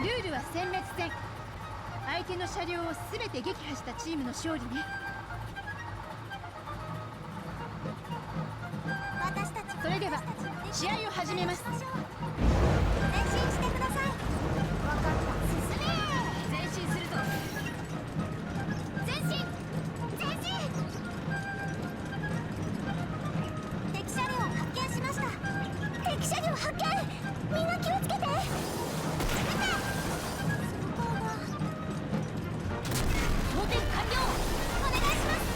ルールは殲滅戦。相手の車両を全て撃破したチームの勝利ね。それでは試合を始めます。前進してください。分かった。進め。前進するぞ。前進前進。敵車両発見しました。敵車両発見。みんな気をつけて。装填完了。お願いします。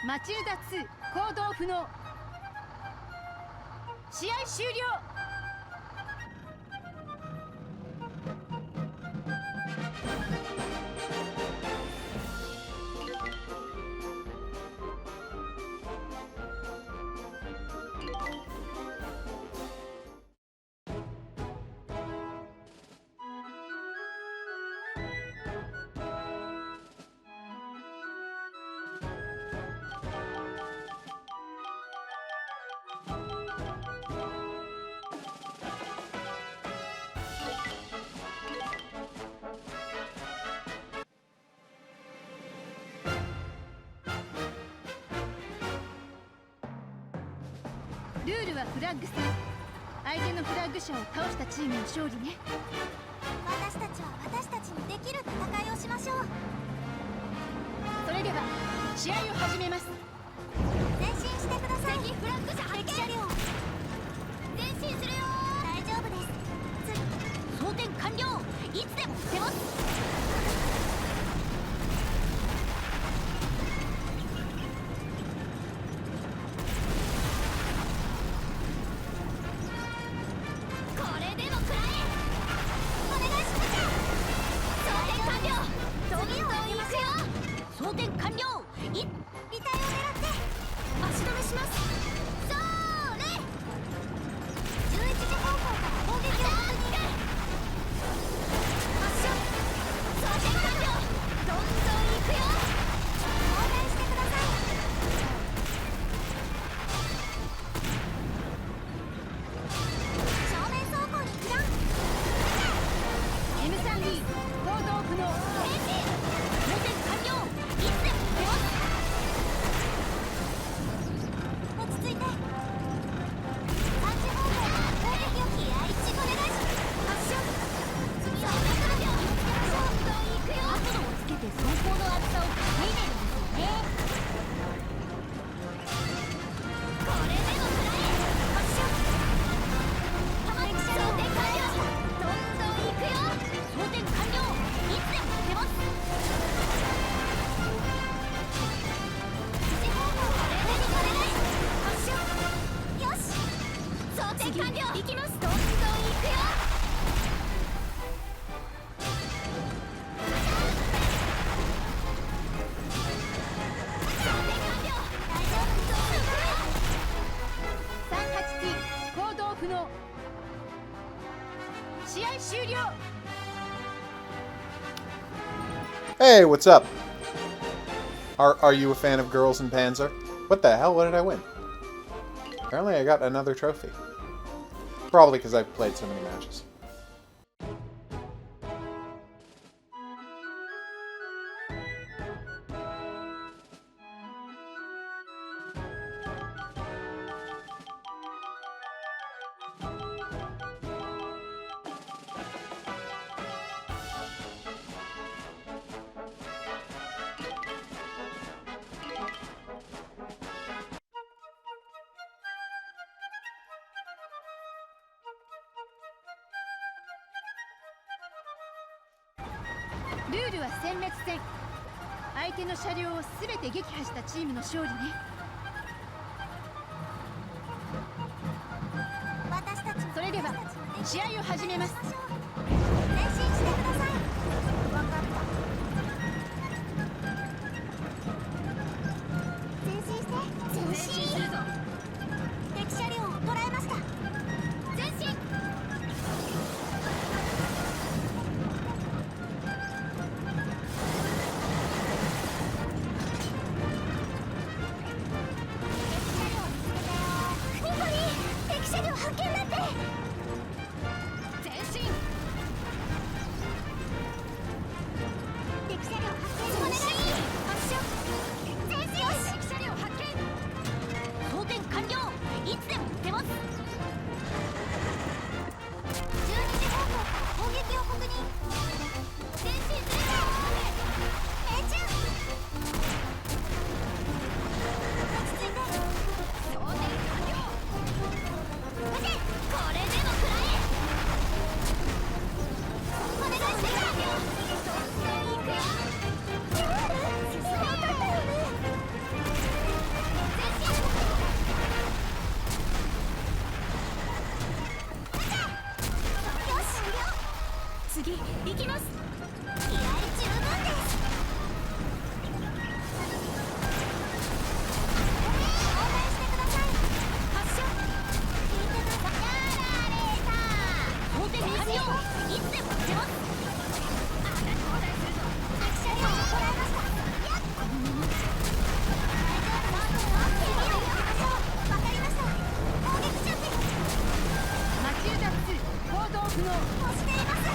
マチルダ2行動不能。試合終了。ルールはフラッグ戦。相手のフラッグ車を倒したチームの勝利ね。私たちは私たちにできる戦いをしましょう。それでは試合を始めます。前進してください。敵フラッグ車発見。敵車両前進するよ。大丈夫です。装填完了。いつでも撃てます。足止めします。そーれ。11時行きます。どんどん行くよ。38T 行動不能。試合終了。 Hey, what's up? Are you a fan of Girls and Panzer? What the hell? What did I win? Apparently I got another trophy. Probably because I've played so many matches.ルールは殲滅戦。相手の車両を全て撃破したチームの勝利ね。私たちも。それでは試合を始めます。前進してください。分かった。前進して。前進するぞ。敵車両を捉えました。前進。次行きます。気合十分です。応援してください。発射。聞いてください。やられた。法廷完了。いつでも出ます。あなた交代するぞ。敵車両を捉えました。やっこのまま。大丈夫だ。わかりました。攻撃準備。マチューダ2行動不能。押しています。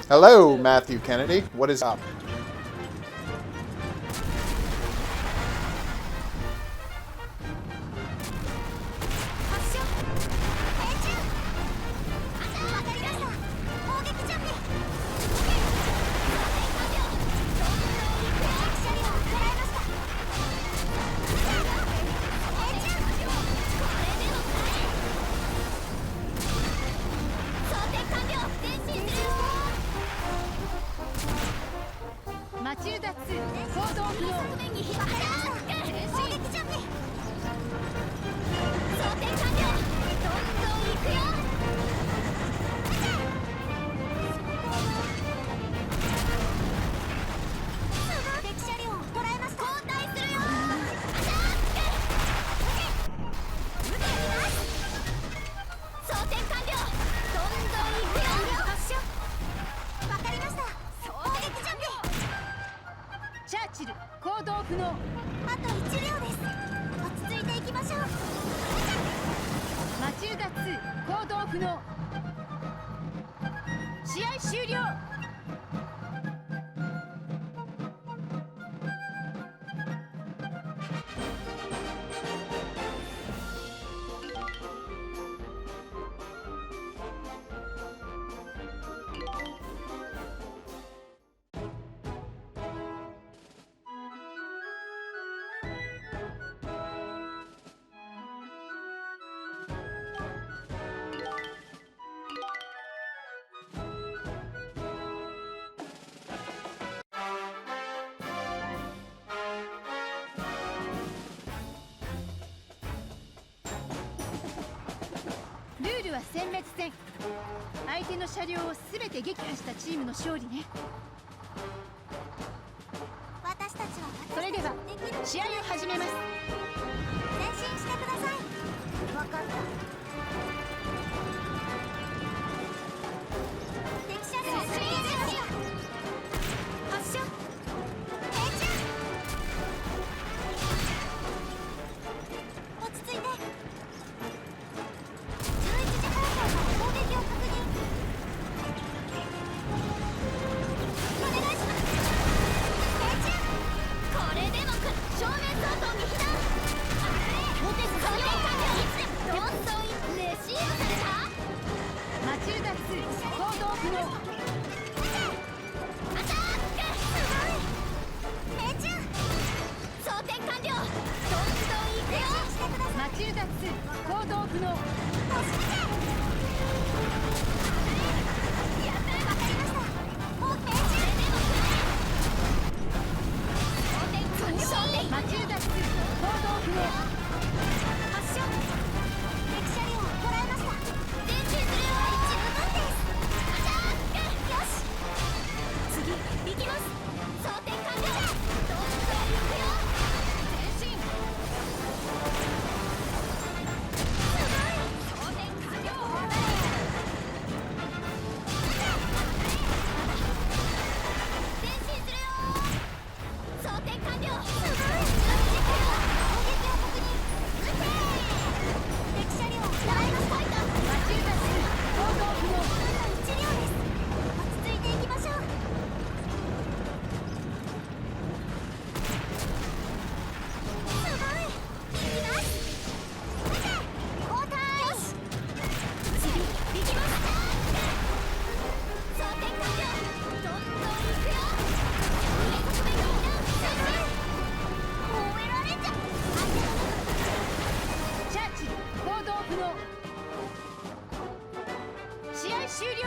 Hello, Matthew Kennedy. What is up? チルダ2行動不能。側面に引っ張りました。攻撃準備。装填完了。どんどん行くよ。敵車両を捉えました。交代するよ。装填完了。どんどん行くよ。発射。わかりました。攻撃準備。チャーチル行動不能。あと1両です。落ち着いていきましょう。マチルダ2行動不能。試合終了。ルールは殲滅戦。相手の車両を全て撃破したチームの勝利ね。私たちはそれでは試合を始めます。前進してください。わかった。敵車両を推進しました。発射。命中。落ち着いて。11時方向から攻撃を確認。お願いします。命中。これでもか。正面相当に避難。モテス完了。いつでもどんどんレシーブされた。マチルダ2行動不能。アタック。すごい。命中。装填完了。どんどん行くよ。してください。マチルダ2行動不能。押してやった。わかりました。もう命中。装填完了。マチルダ2行動不能。発射。敵車両を捉えました。前進するよ。十分です。アタック。よし。次行きます。装填完了。どんどん行くよ。前進。すごい。装填完了。前進するよ。装填完了。すごい。攻撃を確認。撃て。敵車両を捉えました。マチルダ2行動不能。1両です。落ち着いていきましょう。すごい。行きます。撃て。交代。よし。次行きます。装填完了。どんどん行くよ。上側面に避難。前進。終えられちゃ。相手の中。チャーチル行動不能。試合終了。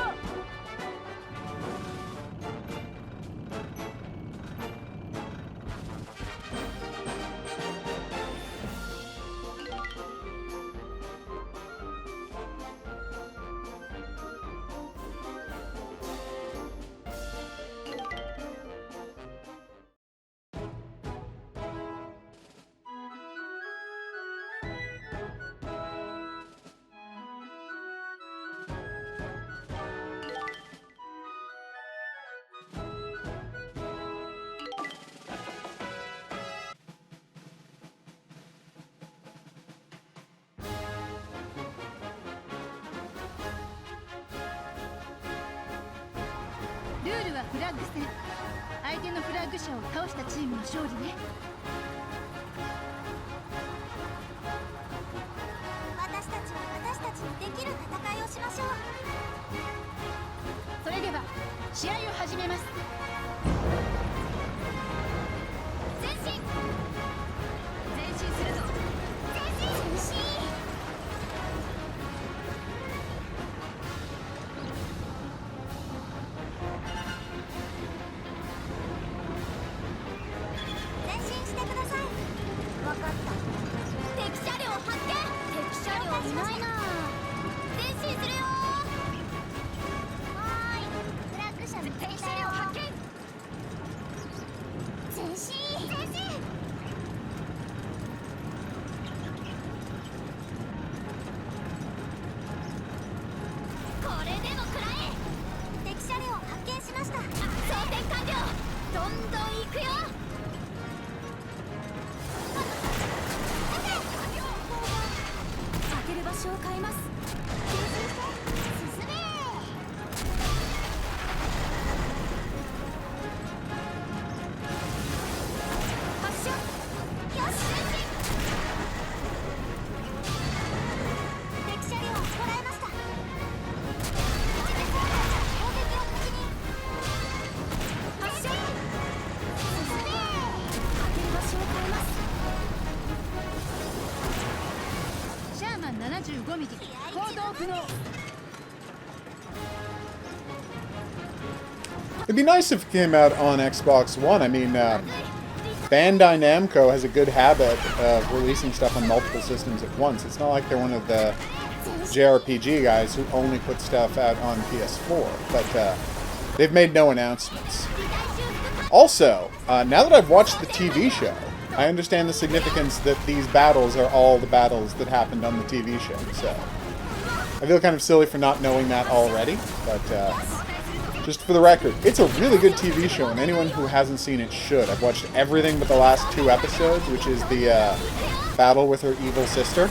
ルールはフラッグ戦。相手のフラッグ車を倒したチームの勝利ね。私たちは私たちにできる戦いをしましょう。それでは試合を始めます。前進。前進するぞ。前進。It'd be nice if it came out on Xbox One. I mean, Bandai Namco has a good habit of releasing stuff on multiple systems at once. It's not like they're one of the JRPG guys who only put stuff out on PS4, but they've made no announcements. Also, now that I've watched the TV show, I understand the significance that these battles are all the battles that happened on the TV show, so I feel kind of silly for not knowing that already, but just for the record, it's a really good TV show, and anyone who hasn't seen it should. I've watched everything but the last 2 episodes, which is the battle with her evil sister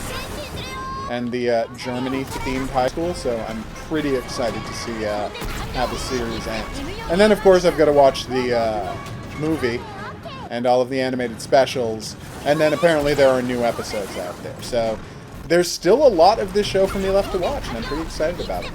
and the Germany-themed high school, so I'm pretty excited to see how the series ends. And then, of course, I've got to watch the movie and all of the animated specials, and then apparently there are new episodes out there. So there's still a lot of this show for me left to watch, and I'm pretty excited about it.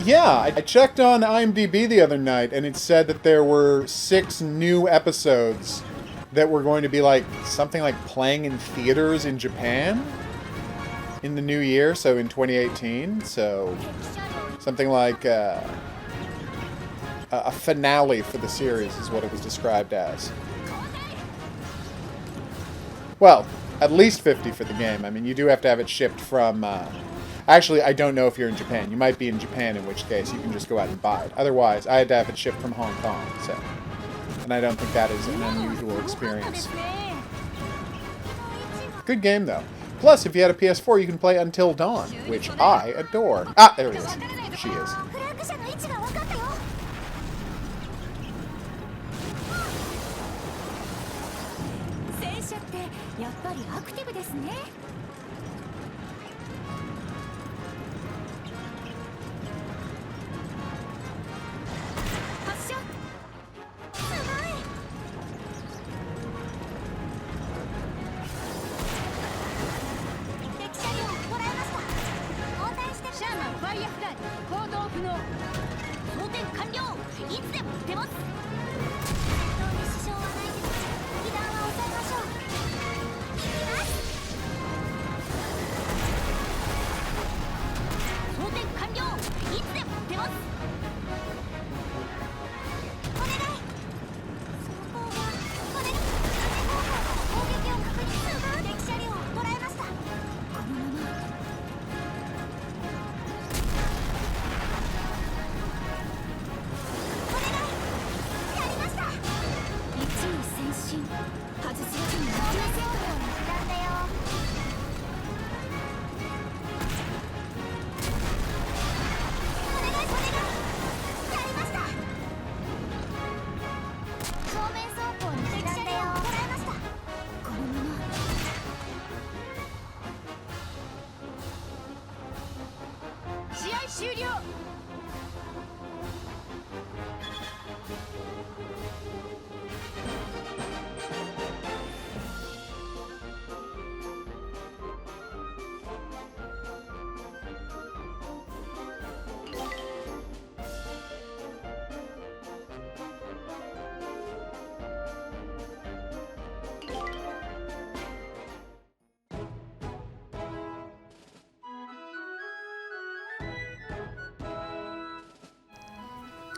Yeah, I checked on IMDb the other night, and it said that there were 6 new episodes that were going to be like something like playing in theaters in Japan in the new year, so in 2018. So something like a finale for the series is what it was described as. Well, at least 50 for the game. I mean, you do have to have it shipped from... Actually, I don't know if you're in Japan. You might be in Japan, in which case you can just go out and buy it. Otherwise, I had to have it shipped from Hong Kong, so... And I don't think that is an unusual experience. Good game, though. Plus, if you had a PS4, you can play Until Dawn, which I adore. Ah, there it is. She is.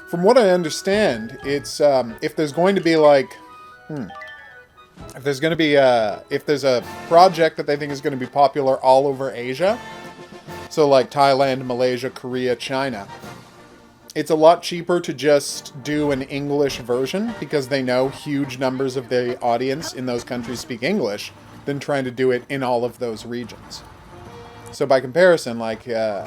From what I understand, it's if there's going to be like, if there's going to be if there's a project that they think is going to be popular all over Asia, So like Thailand, Malaysia, Korea, China. It's a lot cheaper to just do an English version because they know huge numbers of the audience in those countries speak English than trying to do it in all of those regions. So by comparison, like, there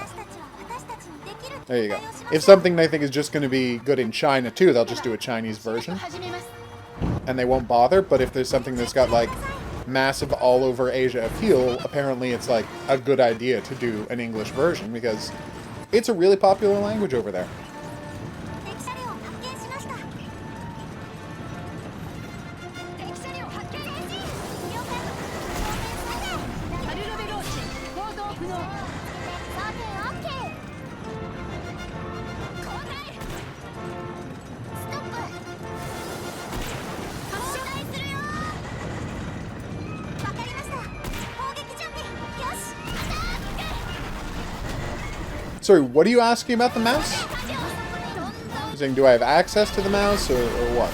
you go. If something they think is just going to be good in China too, they'll just do a Chinese version. And they won't bother, but if there's something that's got like massive all over Asia appeal, apparently it's like a good idea to do an English version because it's a really popular language over there. Sorry, what are you asking about the mouse? You're saying, do I have access to the mouse, or what?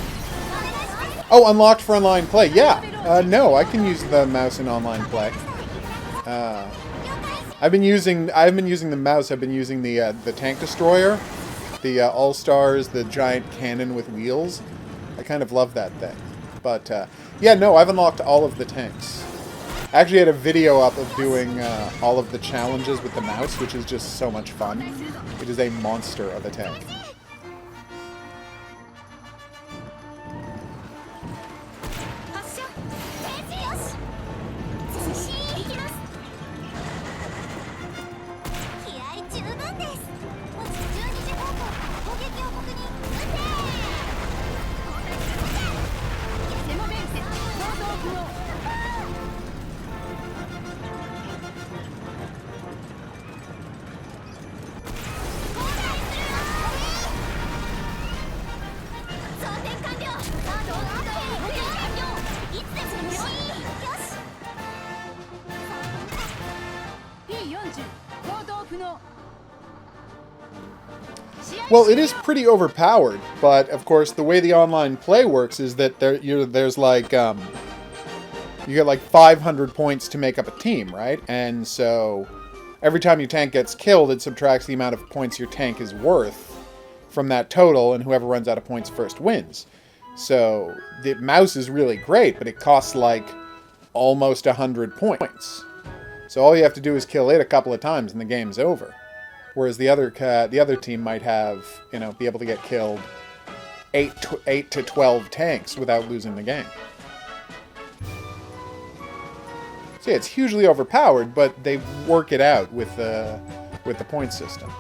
Oh, unlocked for online play. Yeah. No, I can use the mouse in online play. I've been using the mouse. I've been using the tank destroyer, the All-Stars, the giant cannon with wheels. I kind of love that thing. But yeah, no, I've unlocked all of the tanks. I actually had a video up of doing all of the challenges with the mouse, which is just so much fun. It is a monster of a tank. Well, it is pretty overpowered, but of course the way the online play works is that there's like you get like 500 points to make up a team, right? And so every time your tank gets killed, it subtracts the amount of points your tank is worth from that total, and whoever runs out of points first wins. So the mouse is really great, but it costs like almost 100 points. So all you have to do is kill it a couple of times and the game's over. Whereas the other team might have, be able to get killed 8 to 12 tanks without losing the game. So yeah, it's hugely overpowered, but they work it out with the point system.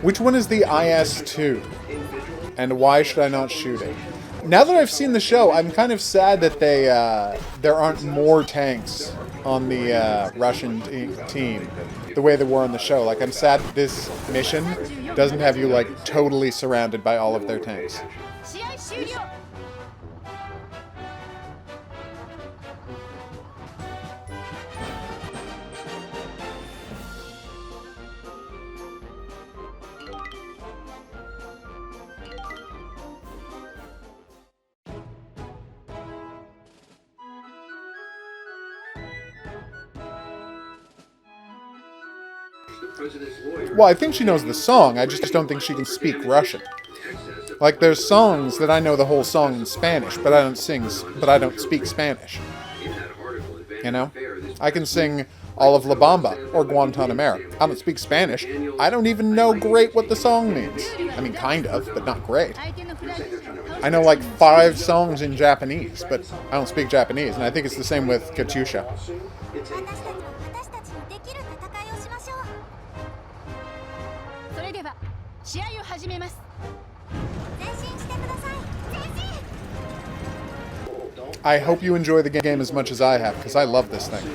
Which one is the IS-2? And why should I not shoot it? Now that I've seen the show, I'm kind of sad that there aren't more tanks on the Russian team the way they were on the show. Like, I'm sad that this mission doesn't have you, like, totally surrounded by all of their tanks. Well, I think she knows the song. I just don't think she can speak Russian. Like, there's songs that I know the whole song in Spanish, but I don't speak Spanish. You know? I can sing all of La Bamba or Guantanamera. I don't speak Spanish. I don't even know great what the song means. I mean, kind of, but not great. I know like 5 songs in Japanese, but I don't speak Japanese, and I think it's the same with Katyusha. それでは試合を始めます。前進してください。前進。 I hope you enjoy the game as much as I have, because I love this thing.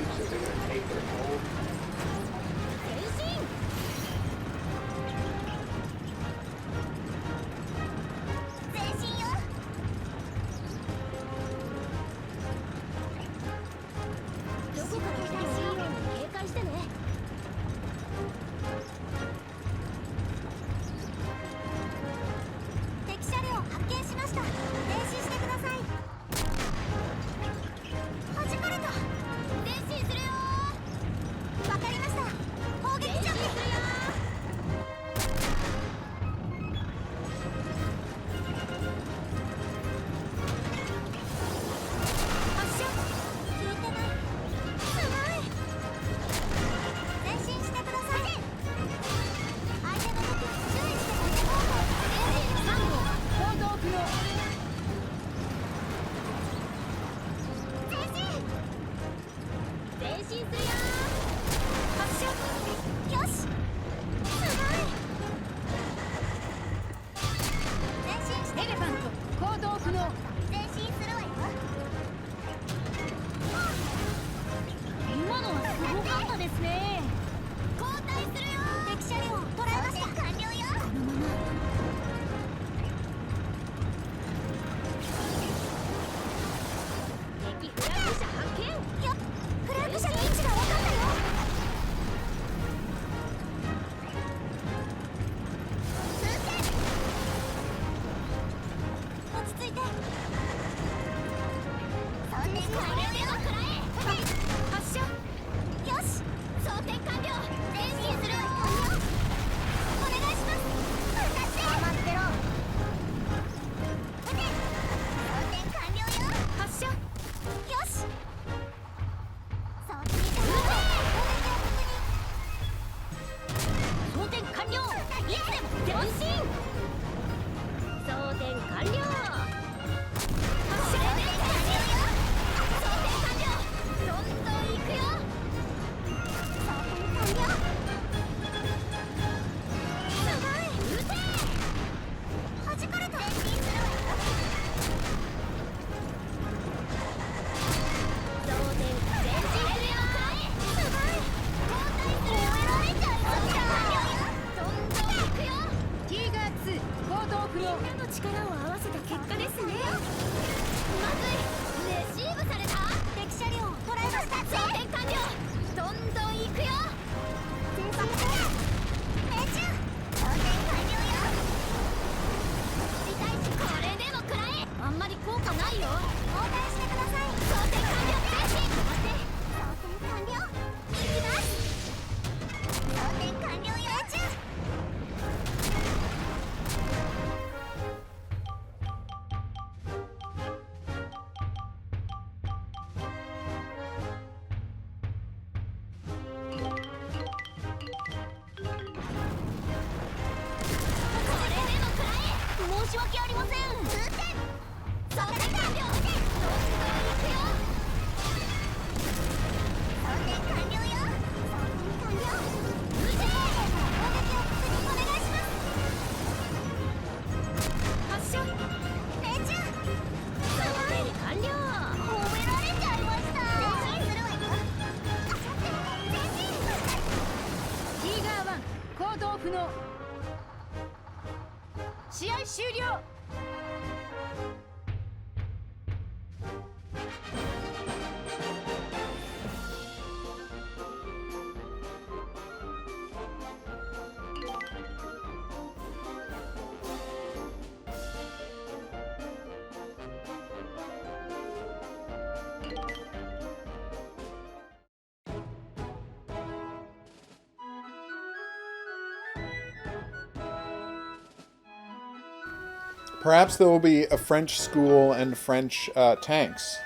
Perhaps there will be a French school and French tanks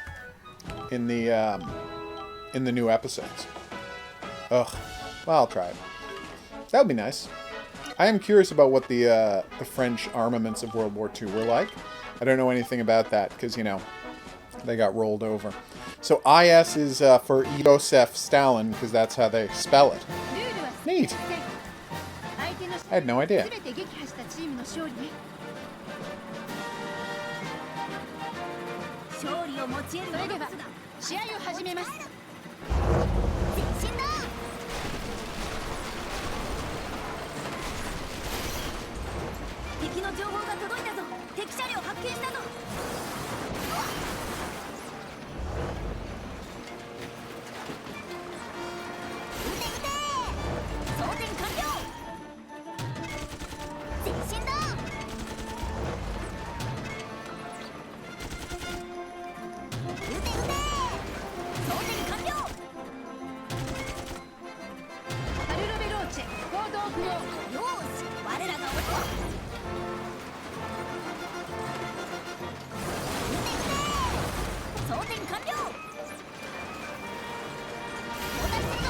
in the new episodes. Ugh. Well, I'll try it. That would be nice. I am curious about what the French armaments of World War II were like. I don't know anything about that because, you know, they got rolled over. So IS is for Joseph Stalin because that's how they spell it. Neat. I had no idea. 勝利を持ち得るのですが試合を始めます。前進だ。敵の情報が届いたぞ。敵車両発見したぞ。撃て撃て。装填完了。前進だ。撃て撃て。装填完了。カルロベローチェ行動不能。よーし、我らが撃て撃て。装填完了。交代するぞ。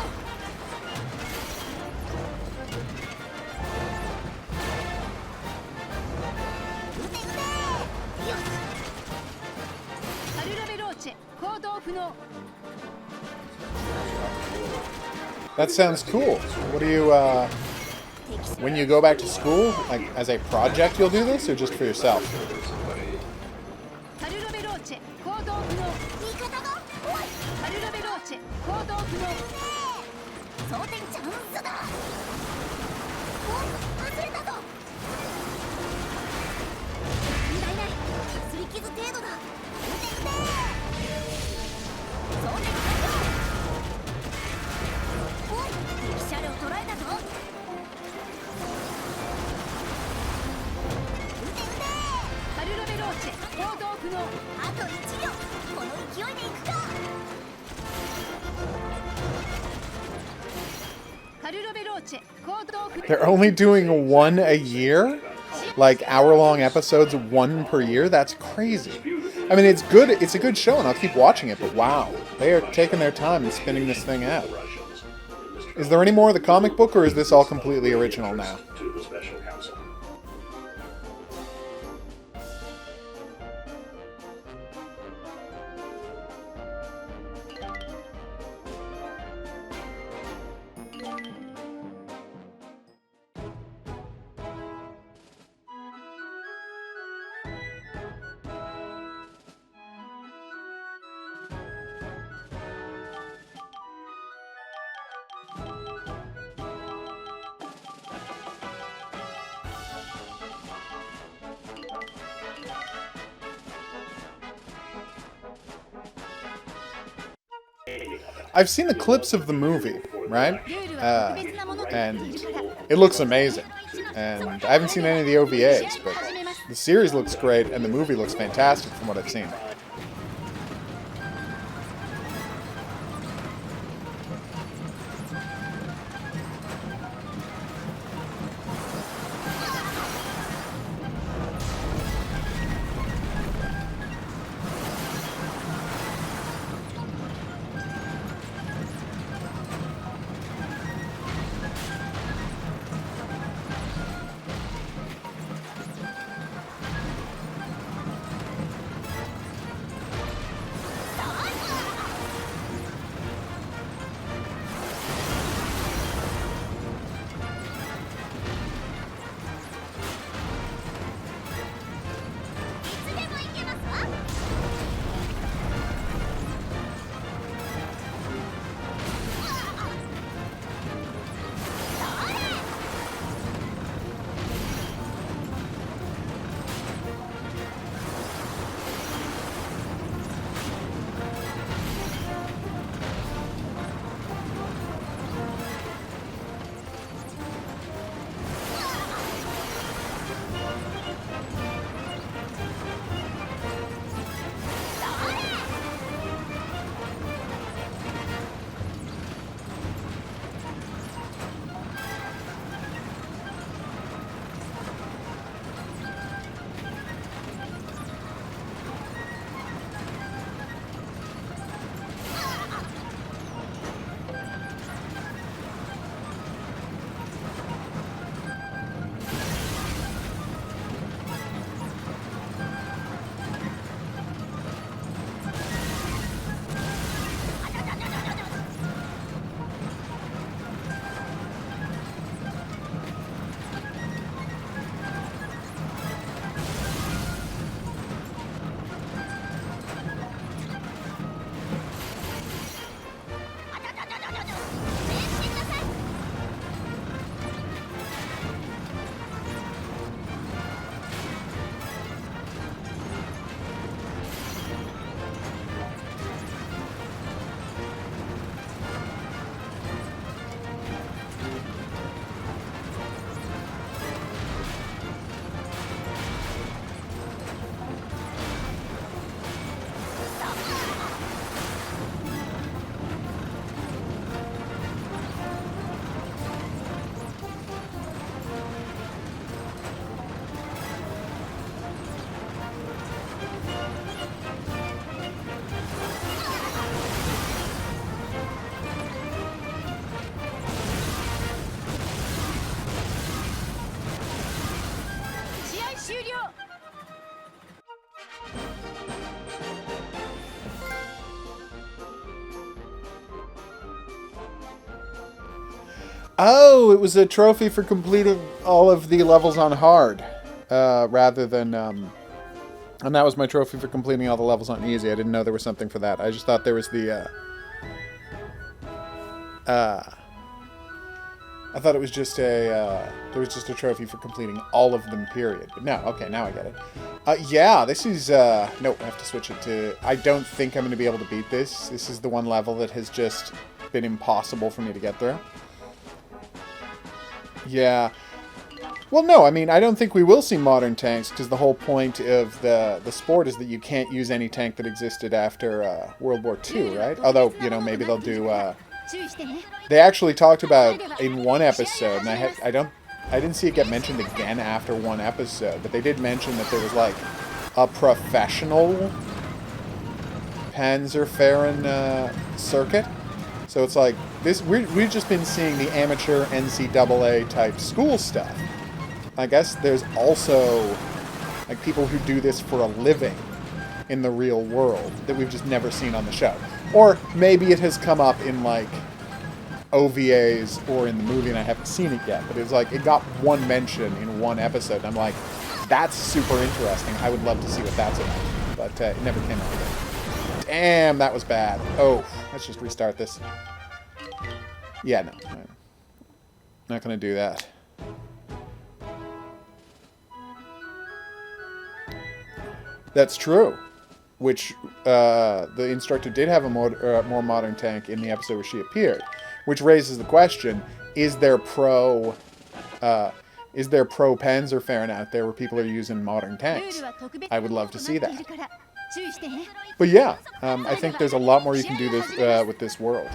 撃て撃て。よし。カルロベローチェ行動不能。 That sounds cool. What do you, when you go back to school, like, as a project you'll do this, or just for yourself? カルロベローチェ行動不能。味方がおい。カルロベローチェ行動不能。装填チャンスだ。おい、外れたぞ。問題ない。擦り傷程度だ。撃て撃て。装填完了。おい、敵車両捉えたぞ。撃て撃て。カルロベローチェ行動不能。あと1秒。この勢いでいくか。カルロベローチェ行動不能。 They're only doing one a year? Like hour-long episodes, one per year? That's crazy. I mean, it's good. It's a good show, and I'll keep watching it. But wow, they are taking their time and spinning this thing out. Is there any more of the comic book, or is this all completely original now? I've seen the clips of the movie, right? And it looks amazing. And I haven't seen any of the OVAs, but the series looks great, and the movie looks fantastic from what I've seen. Oh, it was a trophy for completing all of the levels on hard, rather than, and that was my trophy for completing all the levels on easy. I didn't know there was something for that. I just thought there was the, I thought it was just a, there was just a trophy for completing all of them, period. But no, okay, now I get it. Yeah, this is, nope, I have to switch it to, I don't think I'm going to be able to beat this. This is the one level that has just been impossible for me to get through. Yeah. Well, no, I mean, I don't think we will see modern tanks, because the whole point of the sport is that you can't use any tank that existed after World War II, right? Although, you know, maybe they'll do... they actually talked about in one episode, and I didn't see it get mentioned again after one episode, but they did mention that there was, like, a professional Panzer circuit. So it's like, this. We've just been seeing the amateur NCAA type school stuff. I guess there's also like people who do this for a living in the real world that we've just never seen on the show. Or maybe it has come up in like OVAs or in the movie and I haven't seen it yet. But it's like, it got one mention in one episode. And I'm like, that's super interesting. I would love to see what that's about. But it never came out again. Damn, that was bad. Oh, let's just restart this. Yeah, no. I'm not going to do that. That's true. Which, the instructor did have a more modern tank in the episode where she appeared. Which raises the question, is there pro Panzer out there where people are using modern tanks? I would love to see that. But yeah, I think there's a lot more you can do this with this world.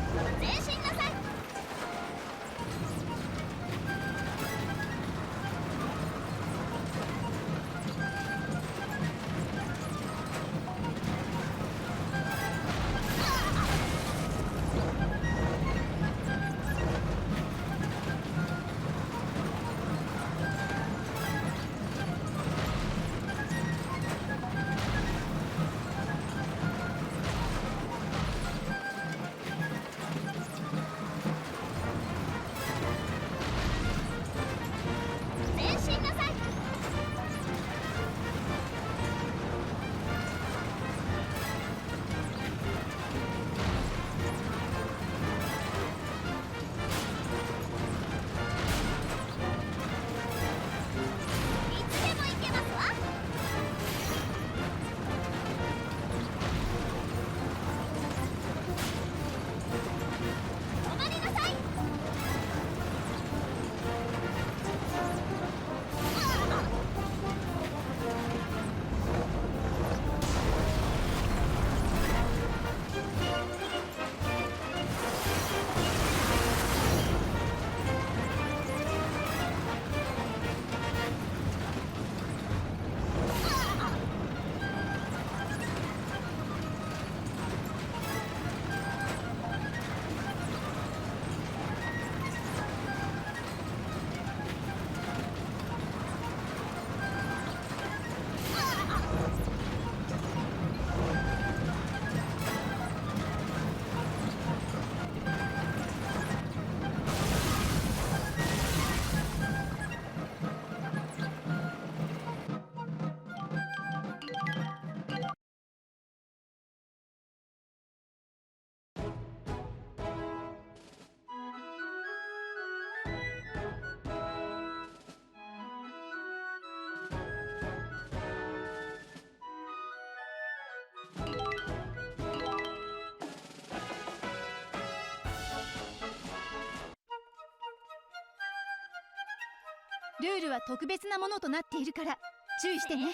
ルールは特別なものとなっているから注意してね。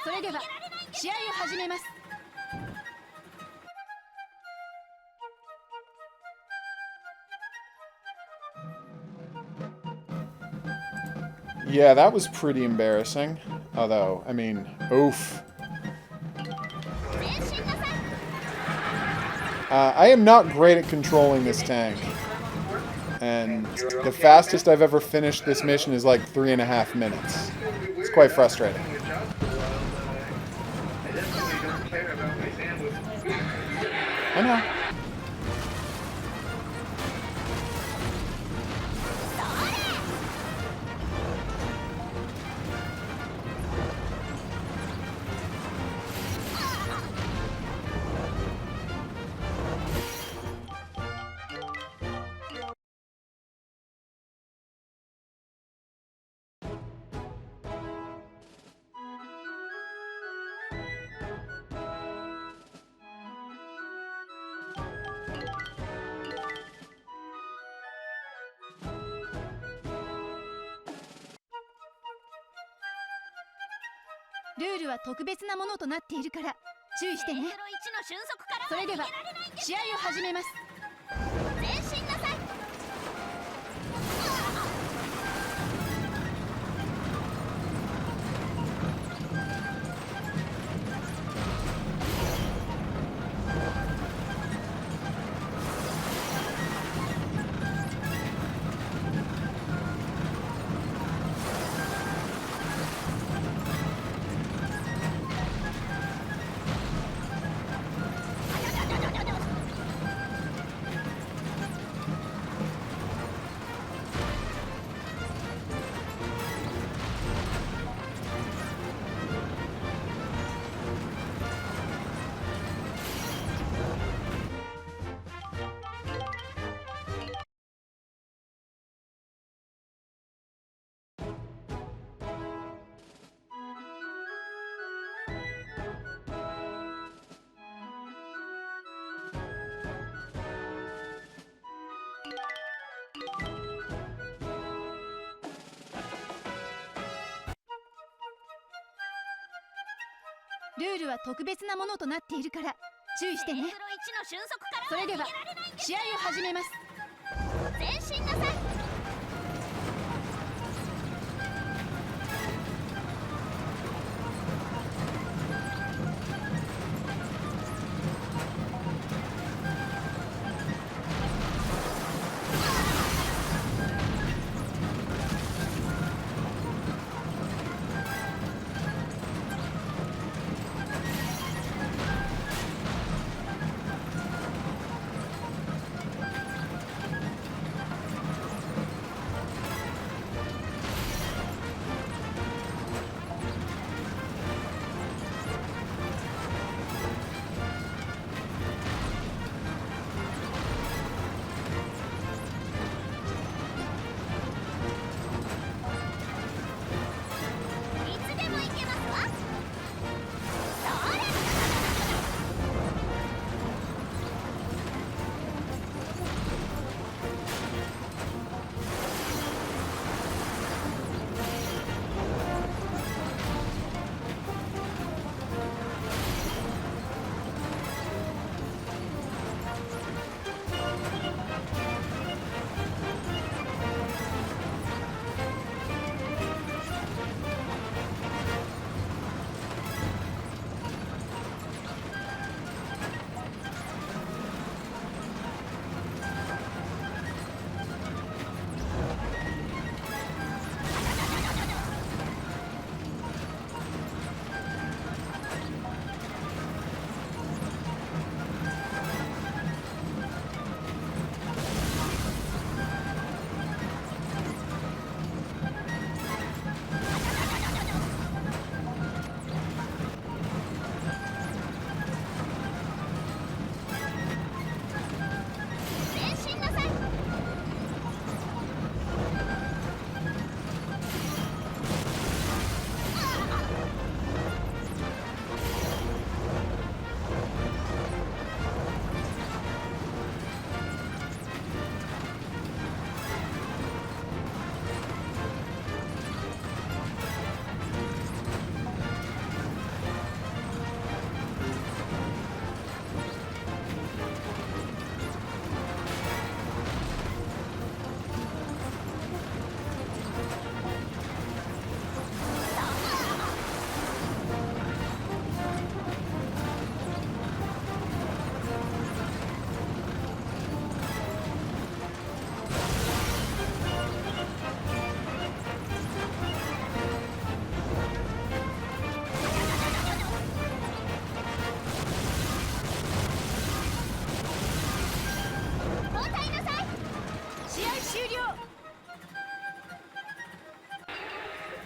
それでは試合を始めます。Yeah, that was pretty embarrassing. Although, I mean, oof. I am not great at controlling this tank. And the fastest I've ever finished this mission is like 3.5 minutes. It's quite frustrating. I know. ルールは特別なものとなっているから注意してね。それでは試合を始めます。前進なさい。ルールは特別なものとなっているから注意してね。それでは試合を始めます。前進なさい。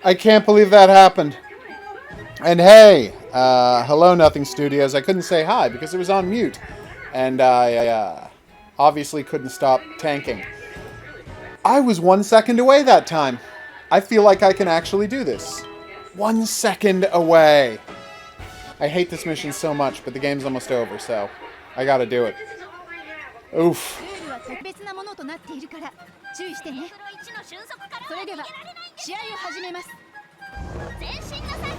I can't believe that happened. And hey, hello Nothing Studios. I couldn't say hi because it was on mute. And I obviously couldn't stop tanking. I was 1 second away that time. I feel like I can actually do this. 1 second away. I hate this mission so much, but the game's almost over, so I gotta do it. Oof. それでは試合を始めます。前進なさい。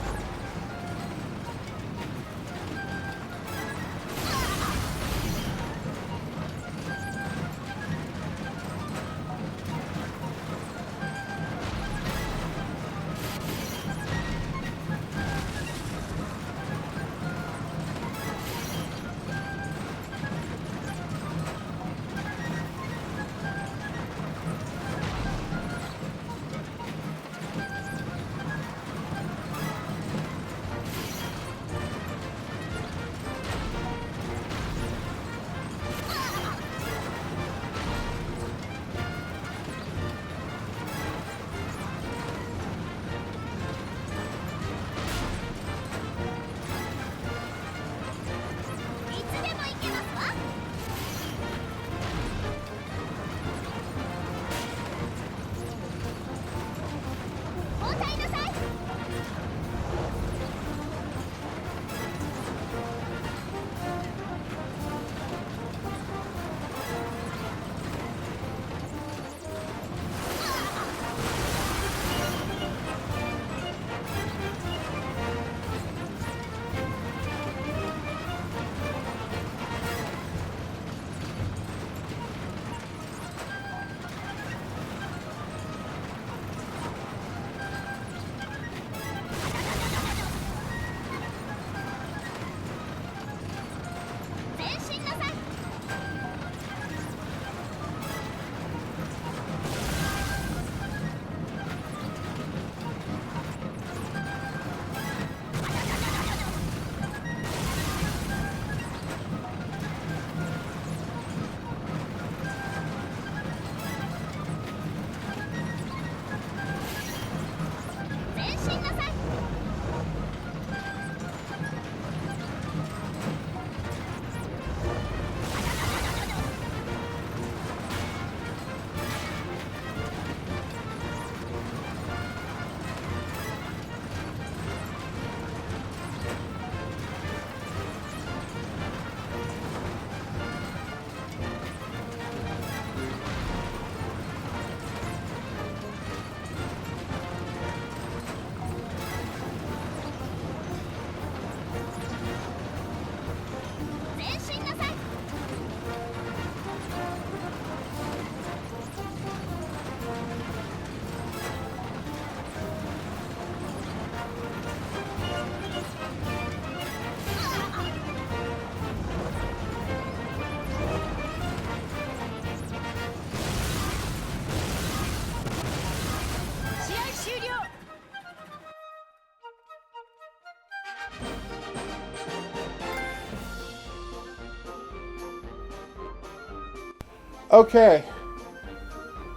Okay.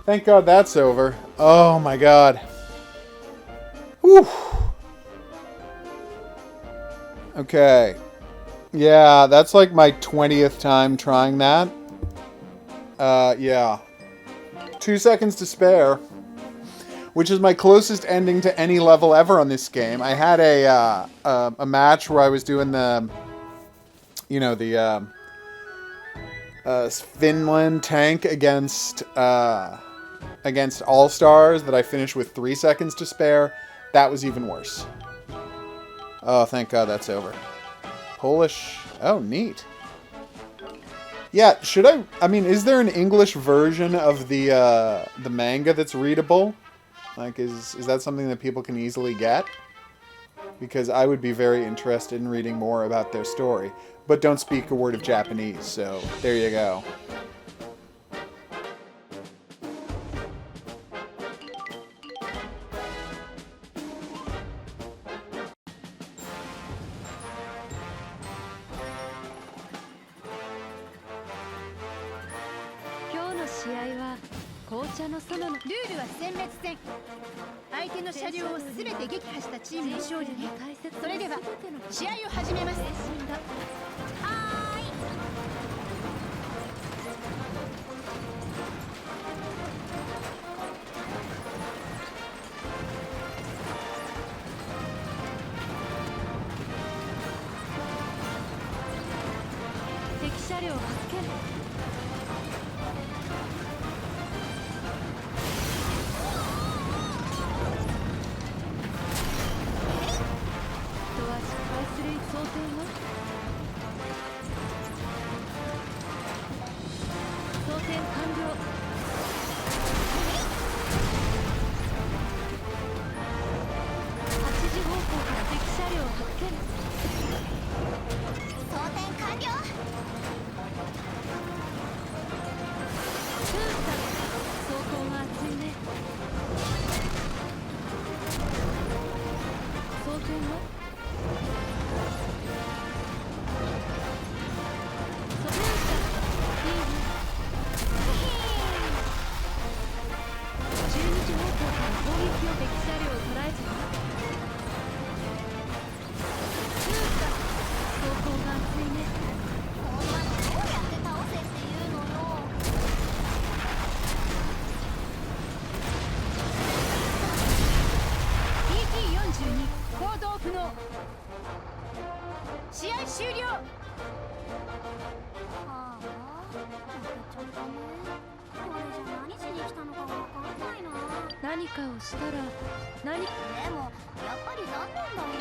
Thank God that's over. Oh my God. Whew. Okay. Yeah, that's like my 20th time trying that. Yeah. 2 seconds to spare. Which is my closest ending to any level ever on this game. I had a match where I was doing the... You know, the... Finland tank against All-Stars that I finished with 3 seconds to spare. That was even worse. Oh, thank God that's over. Polish. Oh, neat. Yeah, should I mean, is there an English version of the manga that's readable? Like, is that something that people can easily get? Because I would be very interested in reading more about their story. But don't speak a word of Japanese, so there you go.ルールは殲滅戦。相手の車両を全て撃破したチームの勝利ね。それでは試合を始めます。はーい。敵車両発見。試合終了。はあ、負けちゃったね。これじゃ何しに来たのかわかんないな。何かをしたらでもやっぱり残念だもん。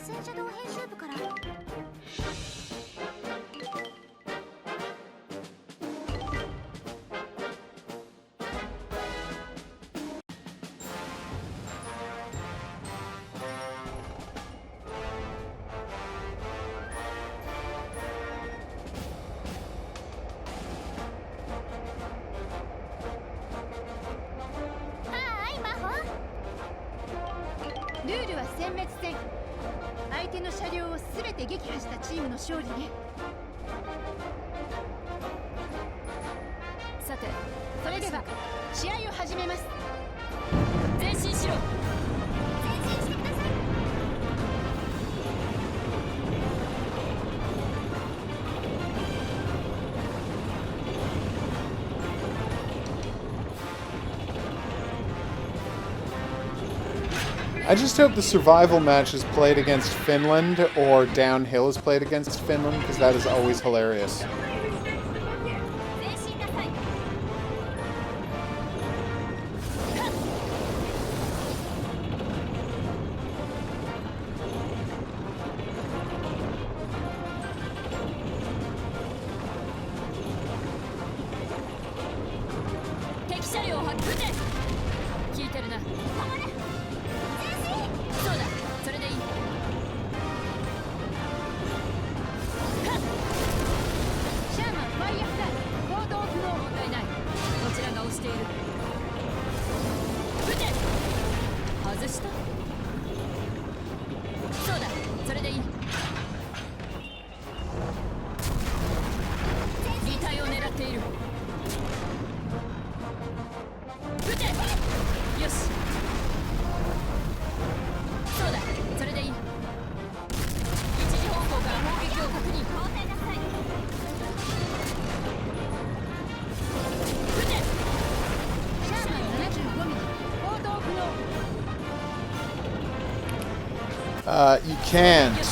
戦車道編集部から。ルールは殲滅戦。相手の車両を全て撃破したチームの勝利ね。さて、それでは試合を始めます。前進しろ。前進してください。I just hope the survival match is played against Finland or downhill is played against Finland, because that is always hilarious. ている。撃て。よし。そうだ、それでいい。一時方向から砲撃を確認。交代なさい。撃て。シャーマン75ミリ行動不能。You can't.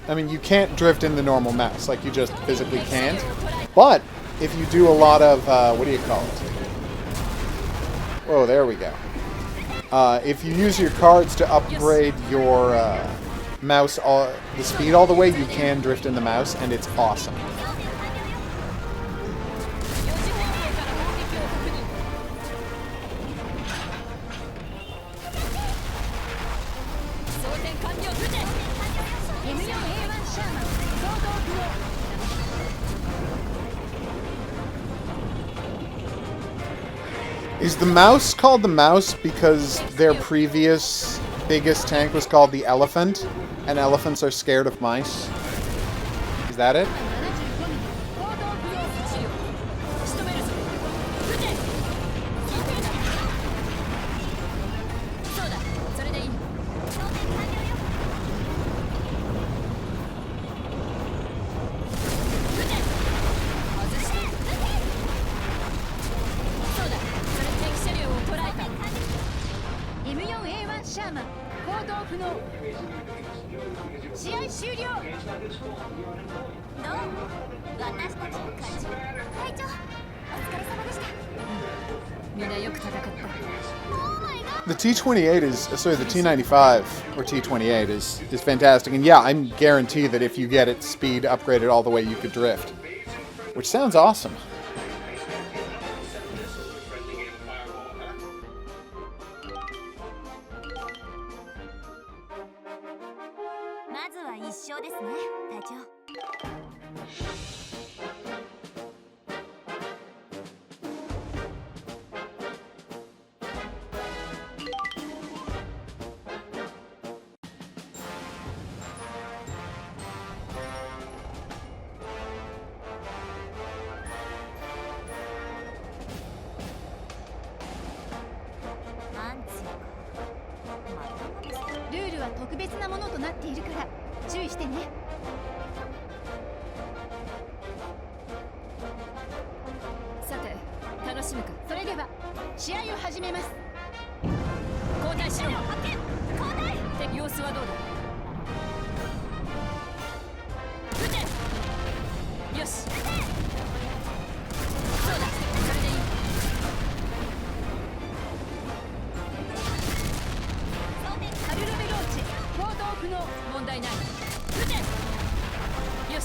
I mean, you can't drift in the normal mouse. Like, you just physically can't. But if you do a lot of, what do you call it? Oh, there we go. If you use your cards to upgrade your mouse, the speed all the way, you can drift in the mouse, and it's awesome. Is the mouse called the mouse because their previous biggest tank was called the elephant, and elephants are scared of mice? Is that it? M4A1 シャーマン行動不能。試合終了。どう？私たちの勝ち。会長、お疲れ様でした。みんなよく戦った。The T28 is, sorry, the T95 or T28 is fantastic, and yeah, I'm guaranteed that if you get its speed upgraded all the way, you could drift, which sounds awesome. まずは一勝ですね、隊長。ルールは特別なものとなっているから注意してね。さて、楽しむか。それでは試合を始めます。交代しろ。発見。交代。敵様子はどうだ。撃て。よし。そうだ。それでいい。カルロベローチェ行動不能。問題ない。撃て。よし。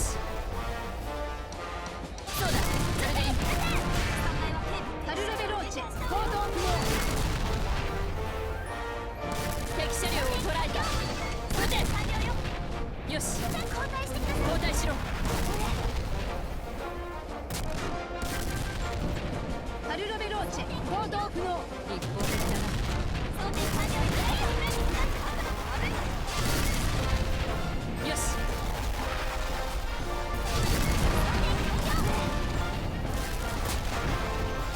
そうだ。それでいい。カルロベローチェ行動不能。敵車両を捉えた。撃て。よし。交代しろ。カルロベローチェ行動不能。一方的だな。よし。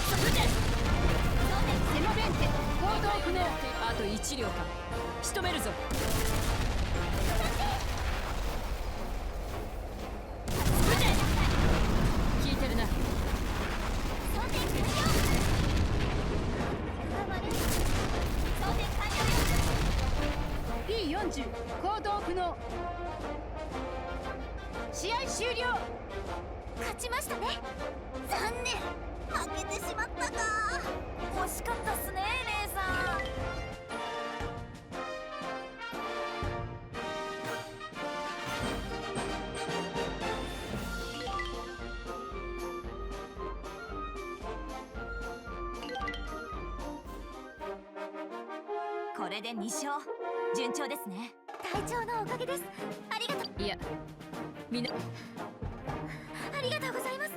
セノベンテ行動不能。あと1両か。仕留めるぞ。撃て。聞いてるな。P40行動不能。試合終了。勝ちましたね。残念。負けてしまったか。惜しかったっすね、レイさん。これで2勝。順調ですね。隊長のおかげです。ありがとう。いや、みんなありがとうございます。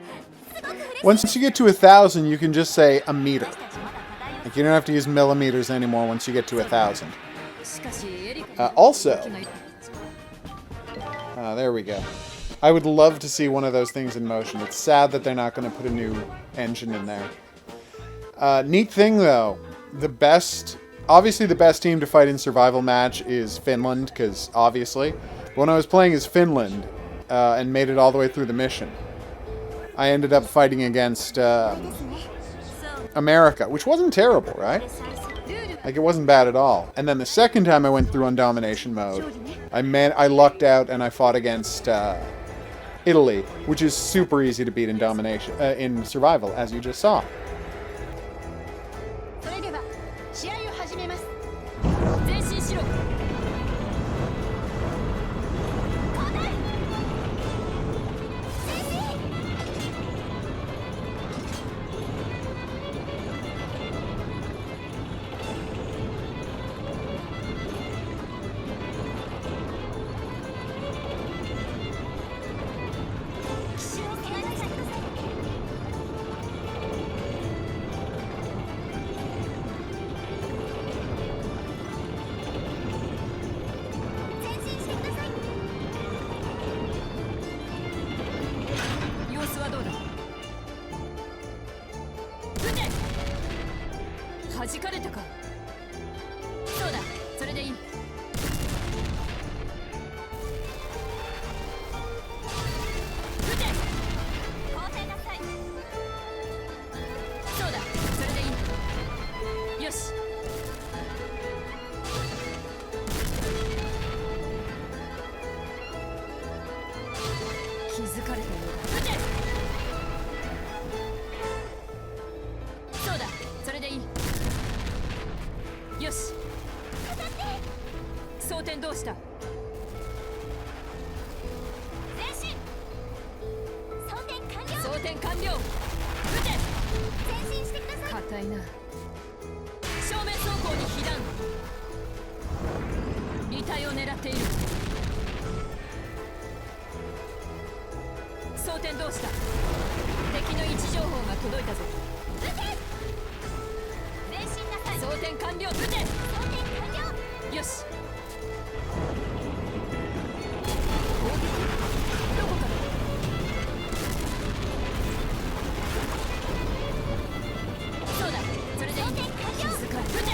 すごく嬉しい。 Once you get to 1,000, you can just say a meter. Like, you don't have to use millimeters anymore once you get to 1,000. Also, there we go. I would love to see one of those things in motion. It's sad that they're not going to put a new engine in there. Neat thing, though. Obviously the best team to fight in survival match is Finland, because obviously. When I was playing as Finland and made it all the way through the mission, I ended up fighting against America, which wasn't terrible, right? Like, it wasn't bad at all. And then the second time I went through on domination mode, I lucked out and I fought against Italy, which is super easy to beat in domination, in survival, as you just saw. それでは試合を始めます。前進しろ。弾かれたか。そうだ、それでいい。撃て。交代なさい。そうだ、それでいい。よし。気づかれたようだ。撃て。そうだ、それでいい。よし。装填どうした？前進。装填完了。装填完了。撃て。前進してください。硬いな。正面走行に被弾。離体を狙っている。装填どうした？敵の位置情報が届いたぞ。撃て。装填完了。撃て。装填完了。よし。攻撃。どこから？そうだ、それでいい。気づかれ。撃て。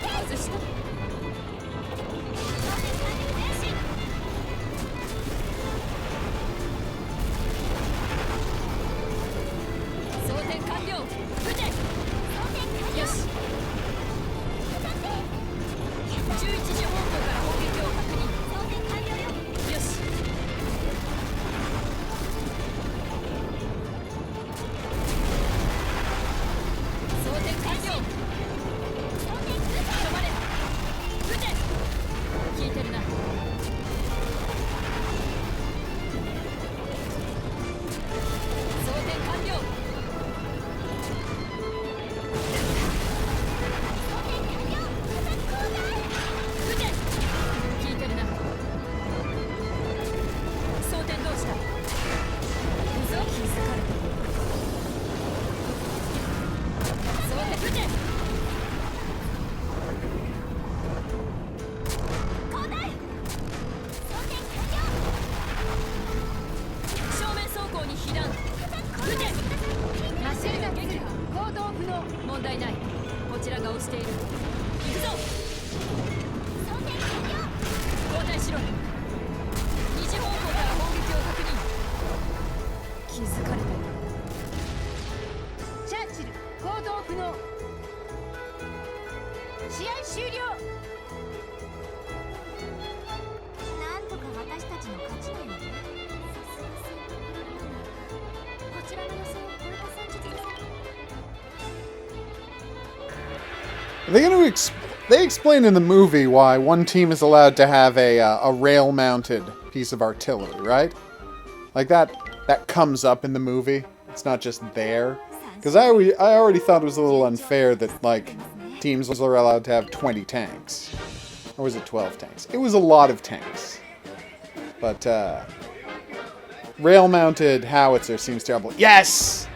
外した。装填完了。前進。装填完了。撃て。よし。11時方向から砲撃を確認。装填完了よ。よし。装填完了。止まれ。撃て。効いてるな。装填完了。問題ない。こちらが押している。行くぞ。交代しろ。2時方向から砲撃を確認。気づかれたよ。チャーチル行動不能。試合終了。なんとか私たちの勝ちだよね。こちらの予想をこれが戦術です。They explain in the movie why one team is allowed to have a rail-mounted piece of artillery, right? Like that comes up in the movie. It's not just there. Because I already thought it was a little unfair that like teams are allowed to have 20 tanks, or was it 12 tanks? It was a lot of tanks. But rail-mounted howitzer seems terrible. Yes,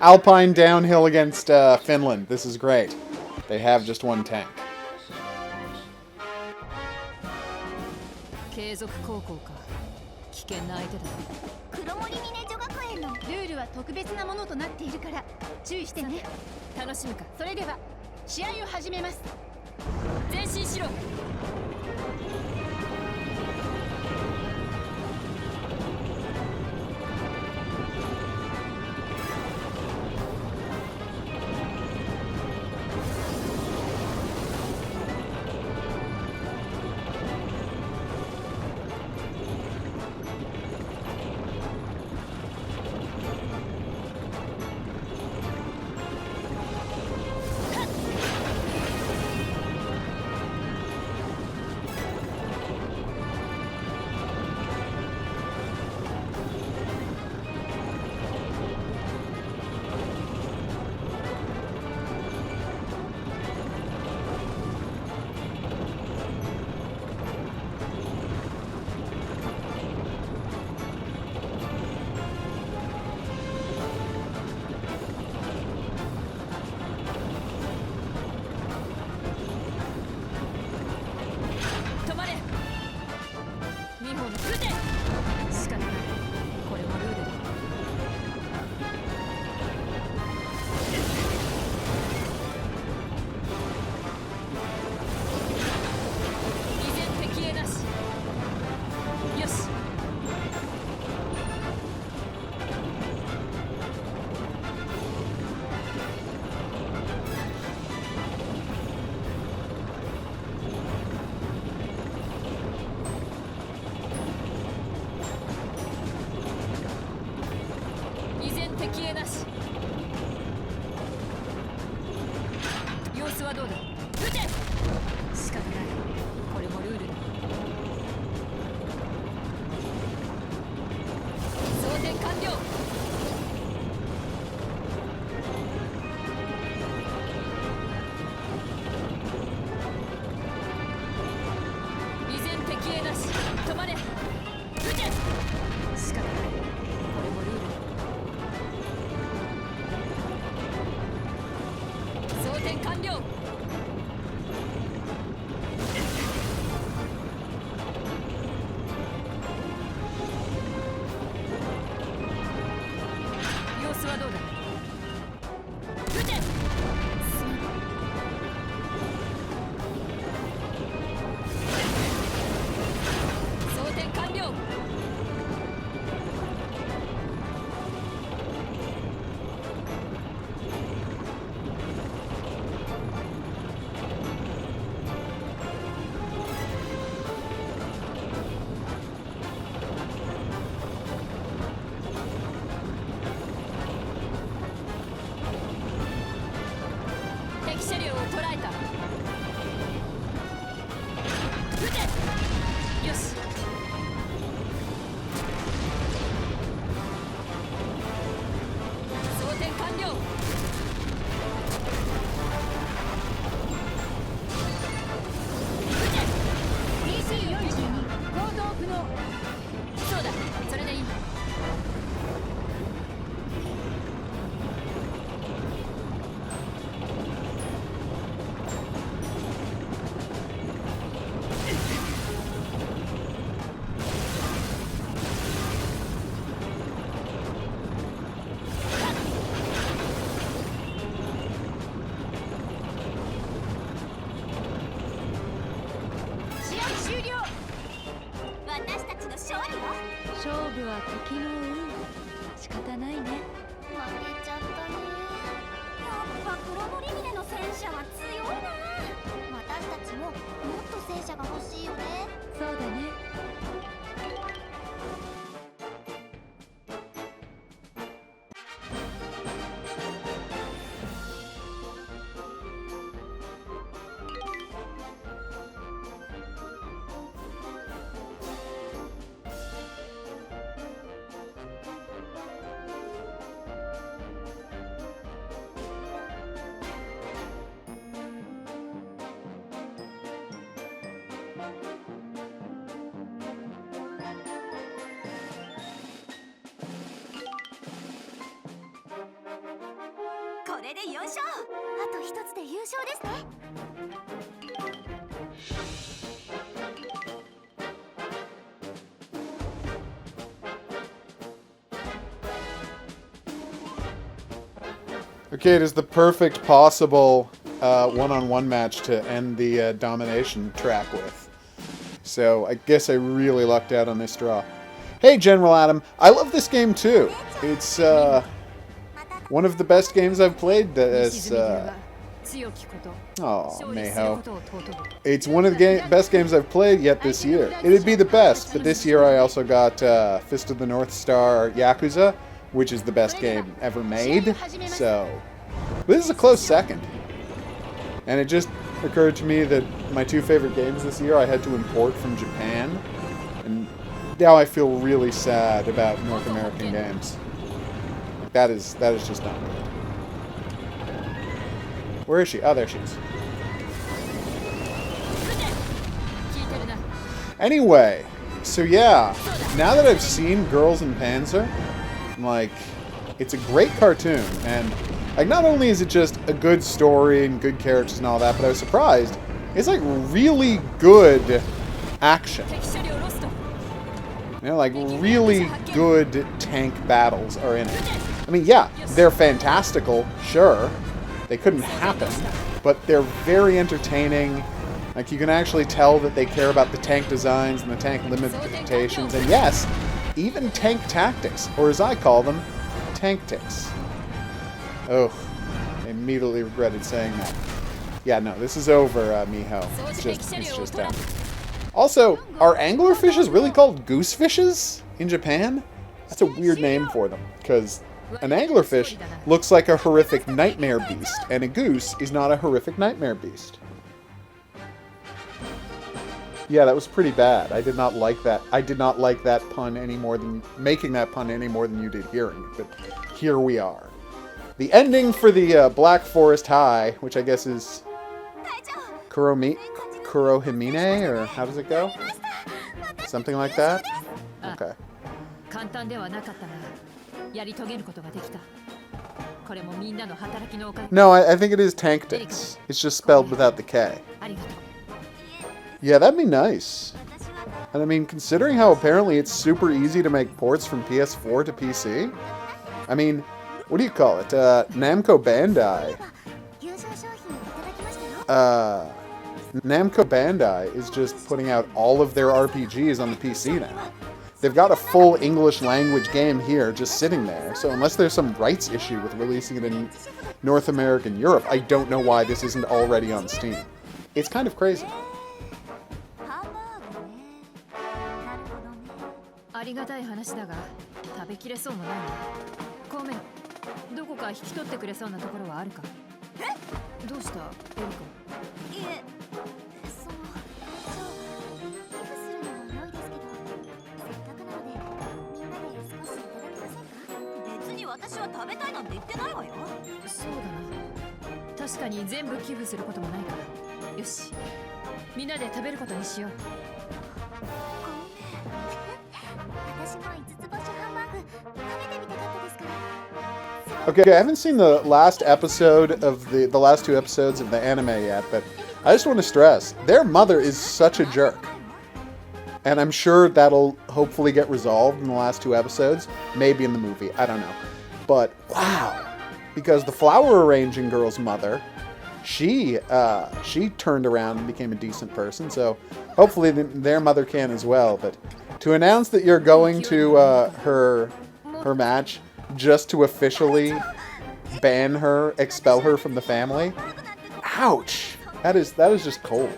Alpine downhill against Finland. This is great. They have just one tank. 継続航行か。危険な相手だ。黒森峰女学園のルールは特別なものとなっているから注意してね。楽しむか。それでは試合を始めます。前進しろ。敵へなし。様子はどうだ。撃て。仕方ない、これもルールだ。装填完了。依然敵へなし。止まれ。撃て。仕方ない、これもルールだ。装填完了。様子はどうだ。撃て。装填完了。敵車両を捉えた。撃て。よし。装填完了。撃て。 DC42 行動不能。そうだ、それでいい。終了。私たちの勝利は。勝負は時の運。仕方ないね。負けちゃったね。やっぱ黒森峰の戦車は強いな。私たちももっと戦車が欲しいよね。そうだね。これで4勝。あと一つで優勝ですね。Okay, it is the perfect possible one-on-one match to end the domination track with. So I guess I really lucked out on this draw. Hey, General Adam. I love this game too. It's one of the best games I've played as... Oh, Mayho. It's one of the best games I've played yet this year. It'd be the best, but this year I also got Fist of the North Star Yakuza, which is the best game ever made. So, this is a close second. And it just occurred to me that my two favorite games this year I had to import from Japan. And now I feel really sad about North American games. Like, that is just not good. Where is she? Oh, there she is. Anyway, so yeah, now that I've seen Girls in Panzer, I'm like, it's a great cartoon, and like not only is it just a good story and good characters and all that, but I was surprised, it's like really good action. You know, like really good tank battles are in it. I mean, yeah, they're fantastical, sure. They couldn't happen, but they're very entertaining. Like, you can actually tell that they care about the tank designs and the tank limitations, and yes, even tank tactics, or as I call them, tanktics. Oh, I immediately regretted saying that. Yeah, no, this is over, Miho. It's just done. Also, are anglerfishes really called goosefishes in Japan? That's a weird name for them, because an anglerfish looks like a horrific nightmare beast, and a goose is not a horrific nightmare beast. Yeah, that was pretty bad. I did not like that. I did not like that pun any more than making that pun any more than you did hearing it. But here we are. The ending for the Black Forest High, which I guess is Kurohimine, or how does it go? Something like that? Okay. No, I think it is tanktics. It's just spelled without the K. Yeah, that'd be nice. And I mean, considering how apparently it's super easy to make ports from PS4 to PC, I mean, what do you call it? Namco Bandai is just putting out all of their RPGs on the PC now. They've got a full English language game here just sitting there, so unless there's some rights issue with releasing it in North America and Europe, I don't know why this isn't already on Steam. It's kind of crazy. Okay, I haven't seen the last episode of the last two episodes of the anime yet, but I just want to stress, their mother is such a jerk. And I'm sure that'll hopefully get resolved in the last two episodes, maybe in the movie, I don't know. But wow, because the flower arranging girl's mother, she turned around and became a decent person, so hopefully their mother can as well. But to announce that you're going to her match just to officially ban her, expel her from the family, ouch! That is just cold.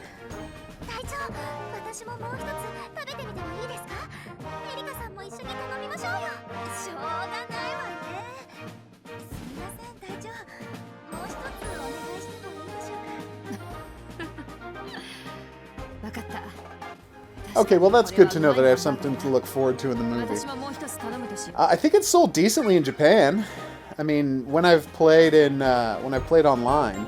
Okay, well that's good to know that I have something to look forward to in the movie. I think it's sold decently in Japan. I mean, when I've played online,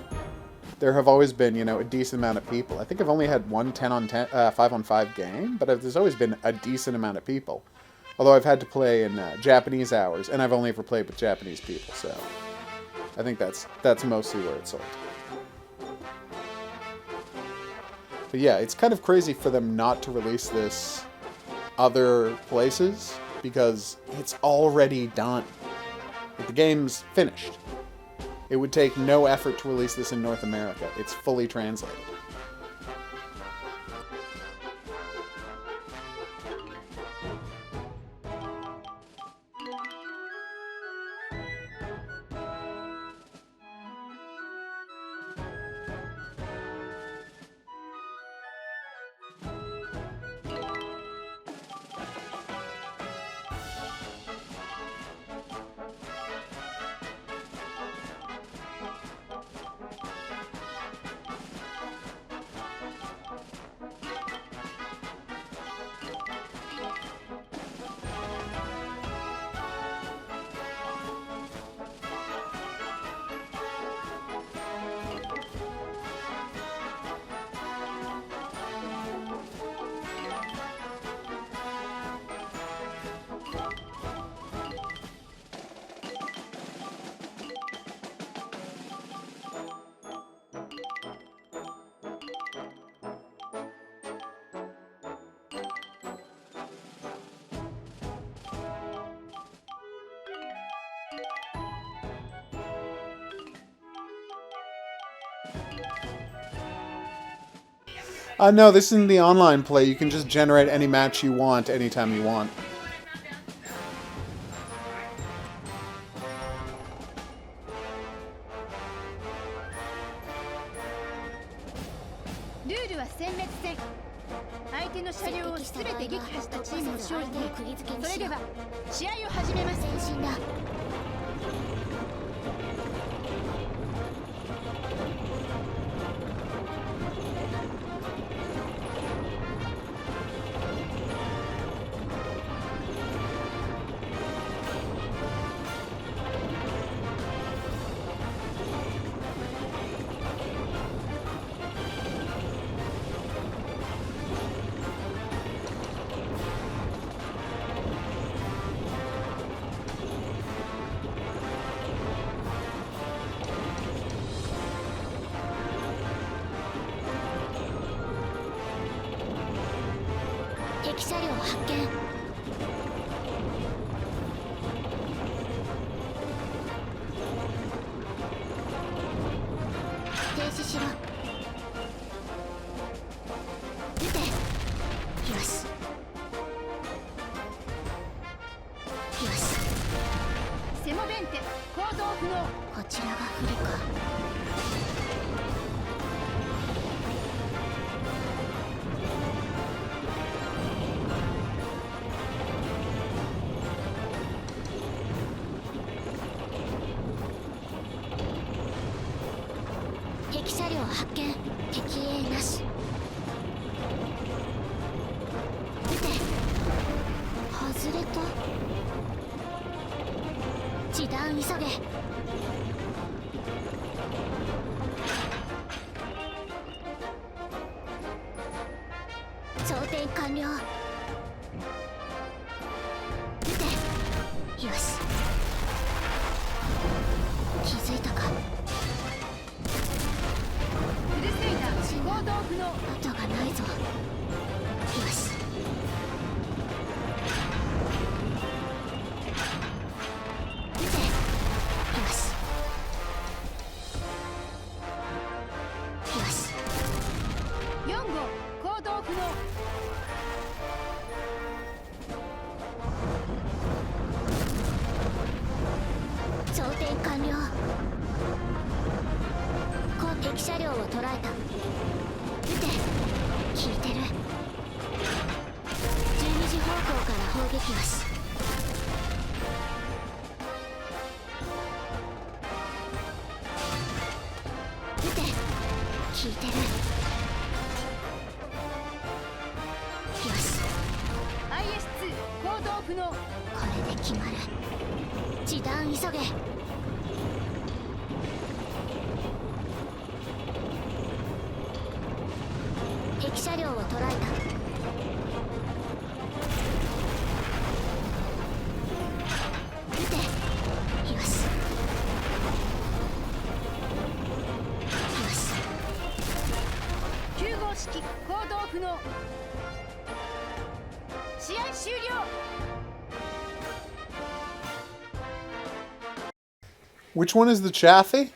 there have always been, you know, a decent amount of people. I think I've only had one 5-on-5 game, but there's always been a decent amount of people. Although I've had to play in Japanese hours, and I've only ever played with Japanese people, so I think that's mostly where it's sold. But yeah, it's kind of crazy for them not to release this other places, because it's already done. Like, the game's finished. It would take no effort to release this in North America. It's fully translated. No, this isn't the online play. You can just generate any match you want, anytime you want. Which one is the Chaffee?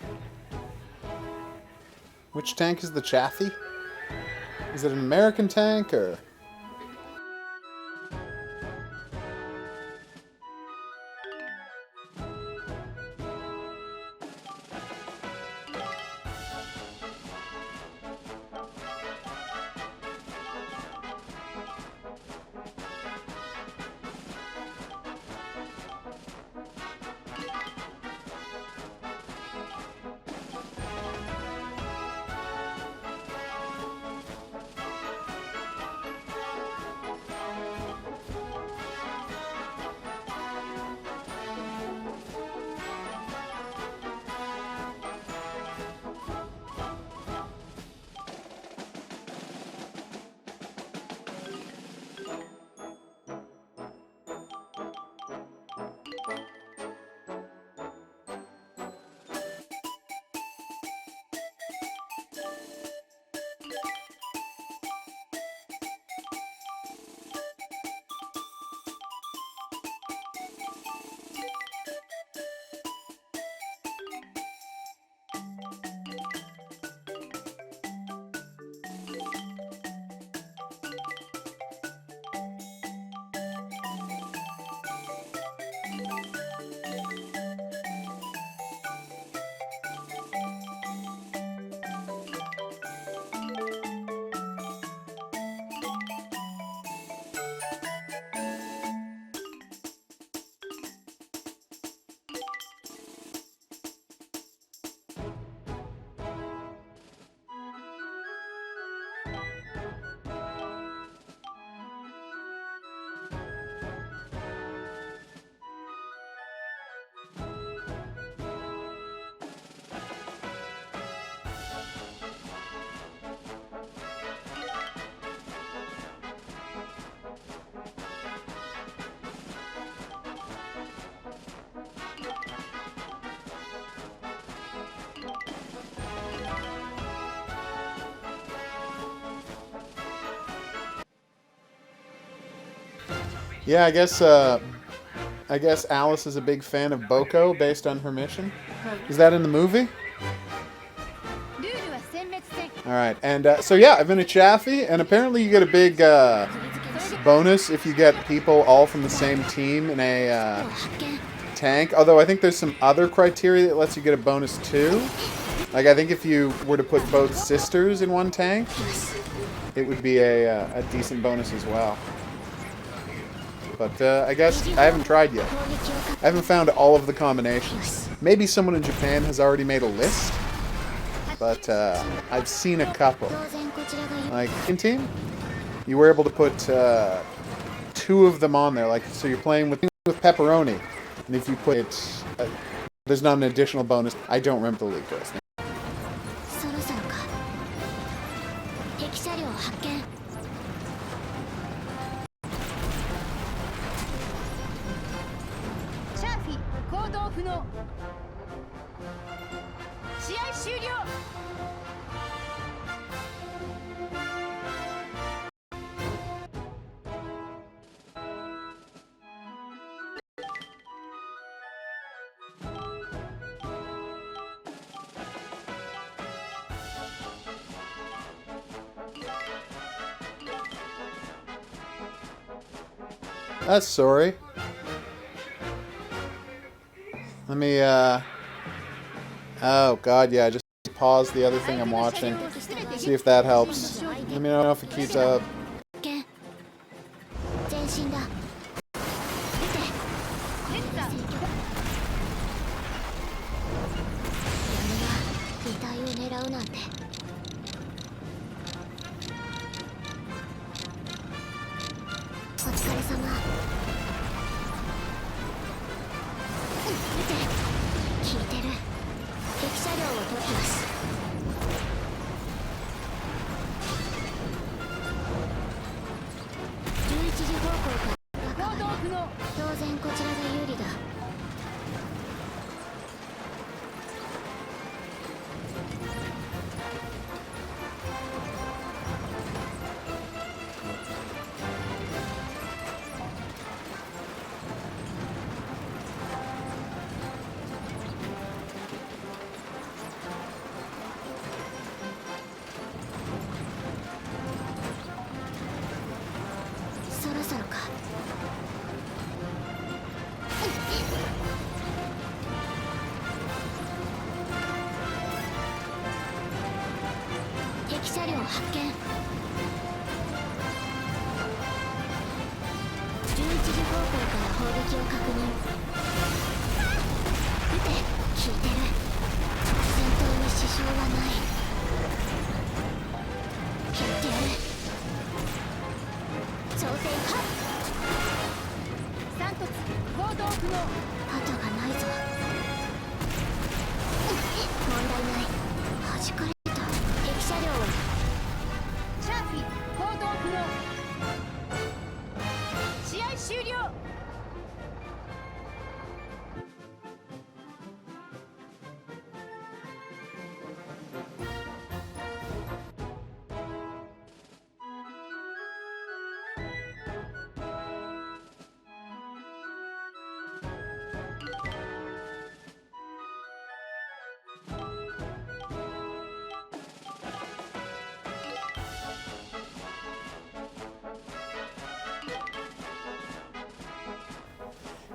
Which tank is the Chaffee? Is it an American tank or... Yeah, I guess Alice is a big fan of Boko based on her mission. Is that in the movie? Alright, and so yeah, I've been a Chaffee, and apparently you get a big bonus if you get people all from the same team in a tank. Although I think there's some other criteria that lets you get a bonus too. Like I think if you were to put both sisters in one tank, it would be a decent bonus as well. But I guess I haven't tried yet. I haven't found all of the combinations. Maybe someone in Japan has already made a list, but I've seen a couple. Like in team, you were able to put 2 of them on there. Like so, you're playing with pepperoni, and if you put it, there's not an additional bonus. I don't remember the league list. That's sorry. Let me, oh god, yeah, just pause the other thing I'm watching. See if that helps. Let me know if it keeps up. 車両発見。11時方向から砲撃を確認。撃て、効いてる。戦闘に支障はない。蹴ってやる。挑戦は三突行動不能。後がないぞ。問題ない。弾かれた。敵車両はシャーフィ行動不能。試合終了。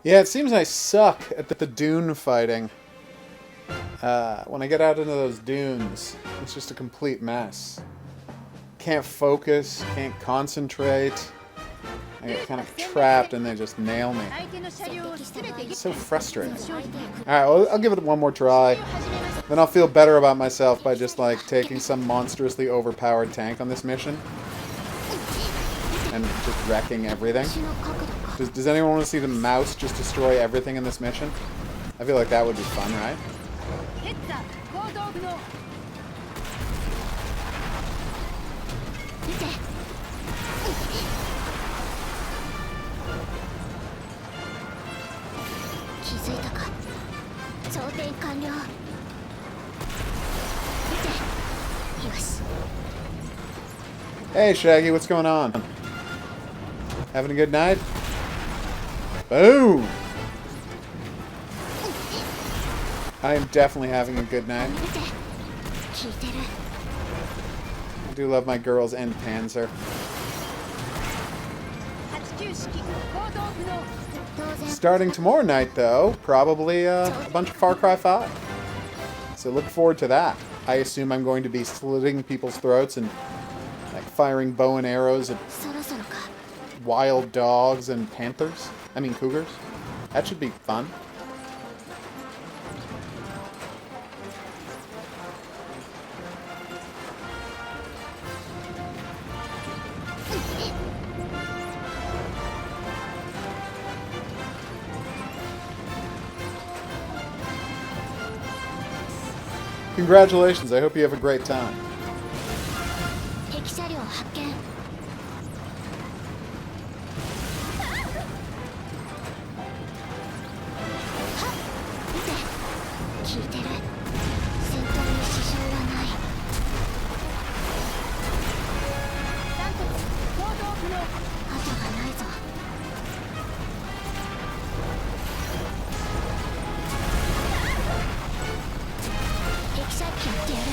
Yeah, it seems I suck at the dune fighting. When I get out into those dunes, it's just a complete mess. Can't focus, can't concentrate. I get kind of trapped and they just nail me. 相手の車両を全て撃 It's so frustrating. 勝利。 Alright, well, I'll give it one more try. 始めます。 Then I'll feel better about myself by just, like, taking some monstrously overpowered tank on this mission. And just wrecking everything. 足の角度か。 Does anyone want to see the mouse just destroy everything in this mission? I feel like that would be fun, right? ヘッザ行動不能。撃て。気づいたか。装填完了。撃て。よし。 Hey, Shaggy, what's going on? Having a good night? Boom! I am definitely having a good night. 撃て。効いてる。 I do love my girls and Panzer. 89式行動不能。当然。 Starting tomorrow night, though, probably a bunch of Far Cry 5. So look forward to that. I assume I'm going to be slitting people's throats and like firing bow and arrows at そろそろか。 wild dogs and panthers. I mean cougars. That should be fun. Congratulations, I hope you have a great time. 敵車両発見。撃て。効いてる。戦闘に支障はない。三突行動不能。後がないぞ。敵車やってやる。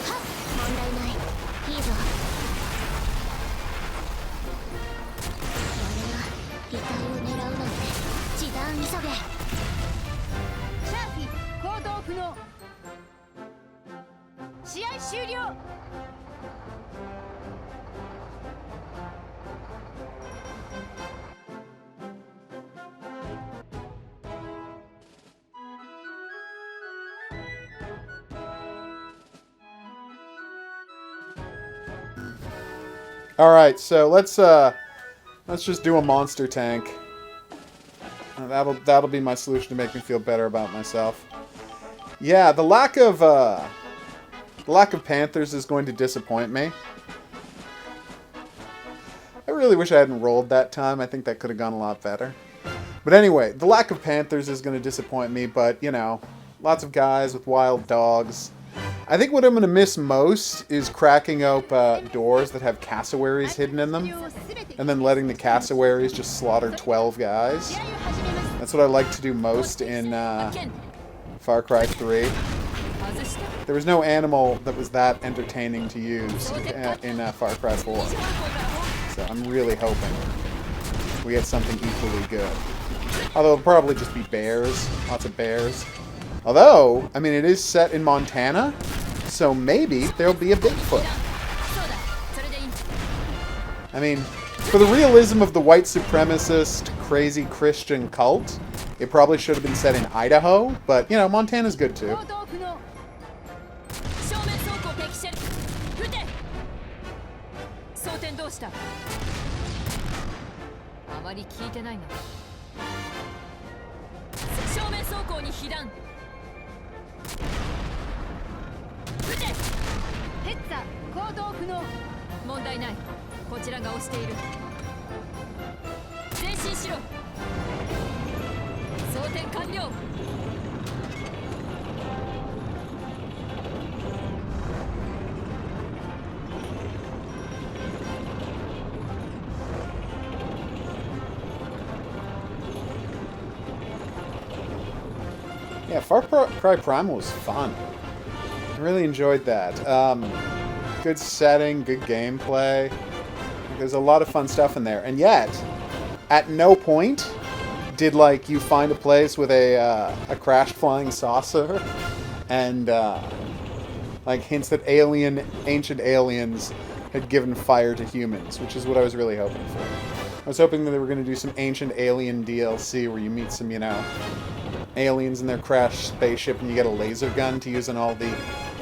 はっ、問題ない。いいぞ。俺が遺体を狙うなんて時短急げ。シャーフィ行動不能。試合終了。 All right, so let's just do a monster tank. That'll be my solution to make me feel better about myself. Yeah, the lack of Panthers is going to disappoint me. I really wish I hadn't rolled that time. I think that could have gone a lot better. But anyway, the lack of Panthers is going to disappoint me, but, you know, lots of guys with wild dogs. I think what I'm going to miss most is cracking open doors that have cassowaries hidden in them, and then letting the cassowaries just slaughter 12 guys. That's what I like to do most in Far Cry 3. There was no animal that was that entertaining to use in Far Cry 4. So I'm really hoping we get something equally good. Although it'll probably just be bears. Lots of bears. Although, I mean, it is set in Montana. So maybe there'll be a Bigfoot. そうだそれでいい I mean, for the realism of the white supremacist, crazy Christian cult, it probably should have been set in Idaho, but, you know, Montana's good too. 行動不能。正面走行敵車撃て装填どうしたあまり聞いてないな正面走行に被弾撃てヘッツァ行動不能。問題ないこちらが押している前進しろ装填完了 Yeah, Far Cry Primal was fun. I really enjoyed that. Good setting, good gameplay. There's a lot of fun stuff in there. And yet, at no point did, like, you find a place with a crashed flying saucer and, like, hints that ancient aliens had given fire to humans, which is what I was really hoping for. I was hoping that they were going to do some ancient alien DLC where you meet some, you know, aliens in their crashed spaceship and you get a laser gun to use on all the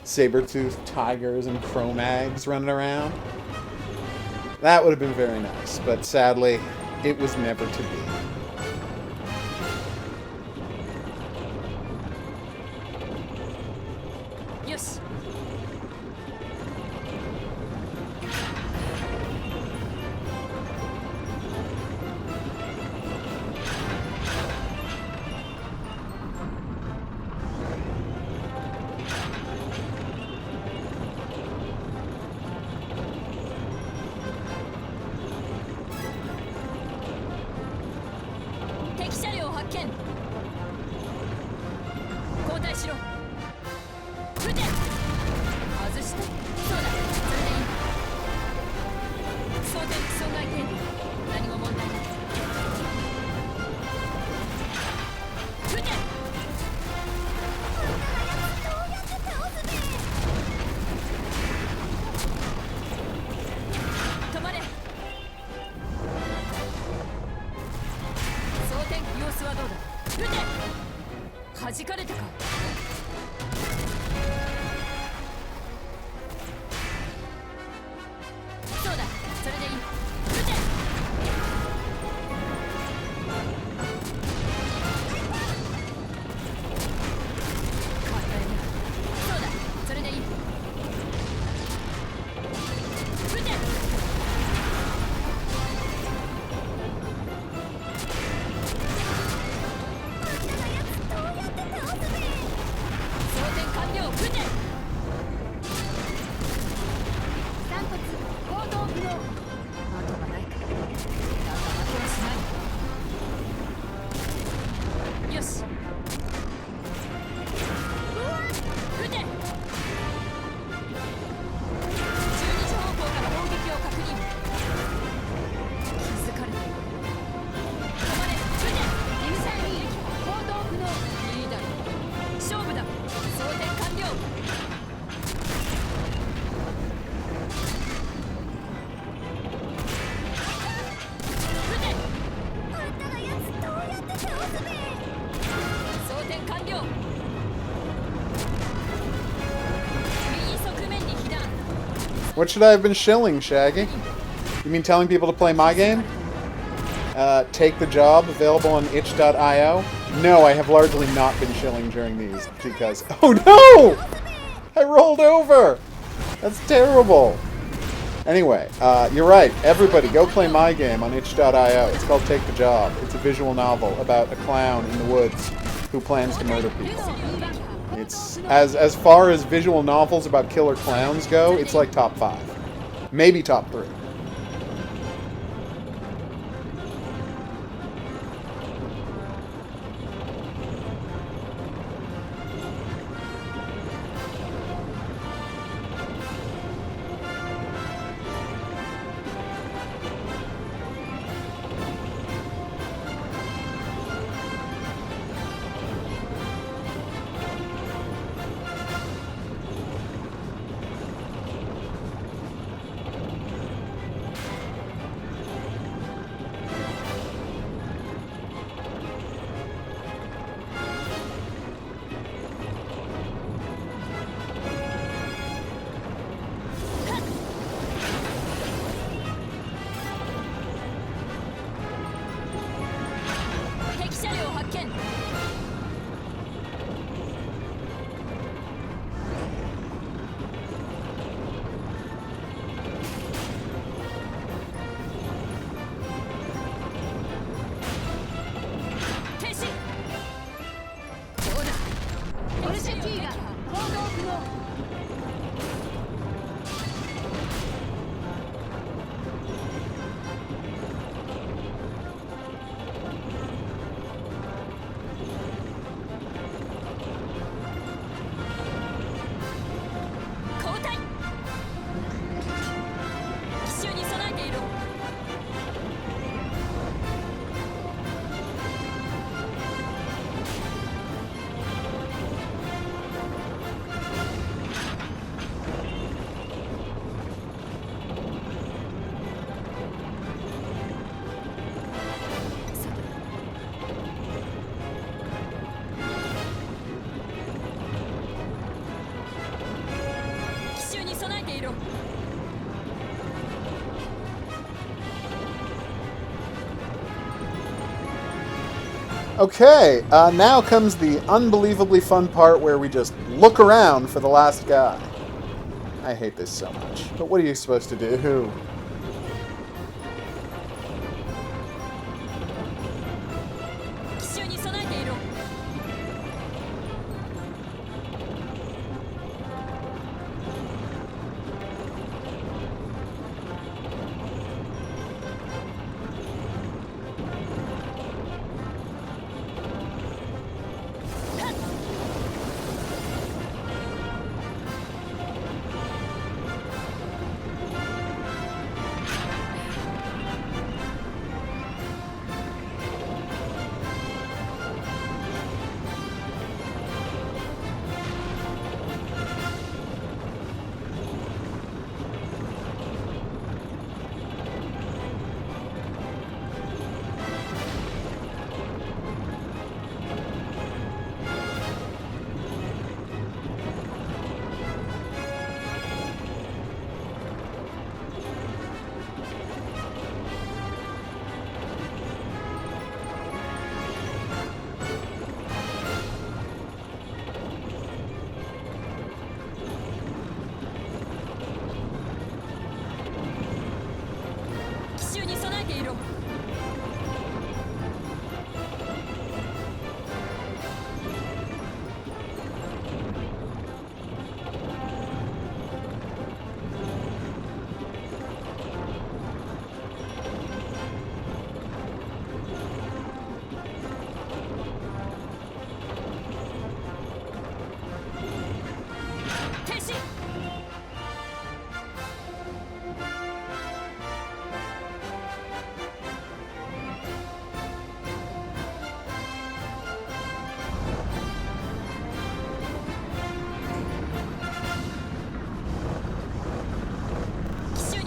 saber-toothed tigers and Cro-Mags running around. That would have been very nice, but sadly, it was never to be. Yes. 敵車両発見交代しろ撃て外してそうだそれでいい装填損害程度何も問題ない撃て止まれ装填様子はどうだ撃て弾かれたかそうだそれでいい撃て変わったよそうだそれでいい撃て装填完了撃て散骨行動不能。後がないかだが負けはしないよし撃て12時方向から砲撃を確認気づかれている止まれ撃てイムサイリー行動不能。いいだろう勝負だ装填完了撃てあんたのやつどうやって倒すべ装填完了右側面に被弾 What should I have been shilling, Shaggy? You mean telling people to play my game? Take the Job, available on itch.io? No, I have largely not been shilling during these because... Oh no! I rolled over! That's terrible! Anyway, you're right. Everybody, go play my game on itch.io. It's called Take the Job. It's a visual novel about a clown in the woods who plans to murder people. It's as far as visual novels about killer clowns go, it's like top 5. Maybe top 3. Okay, now comes the unbelievably fun part where we just look around for the last guy. I hate this so much. But what are you supposed to do?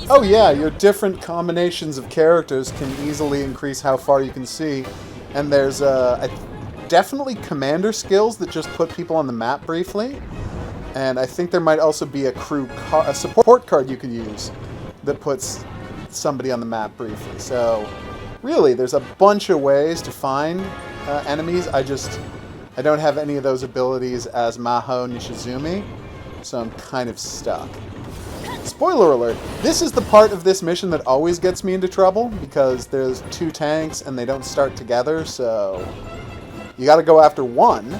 Oh yeah, your different combinations of characters can easily increase how far you can see. And there's definitely commander skills that just put people on the map briefly. And I think there might also be a support card you can use that puts somebody on the map briefly. So really, there's a bunch of ways to find enemies. I don't have any of those abilities as Maho Nishizumi, so I'm kind of stuck. Spoiler alert, this is the part of this mission that always gets me into trouble, because there's two tanks and they don't start together, so you gotta go after one,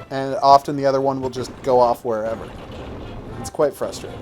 and often the other one will just go off wherever. It's quite frustrating.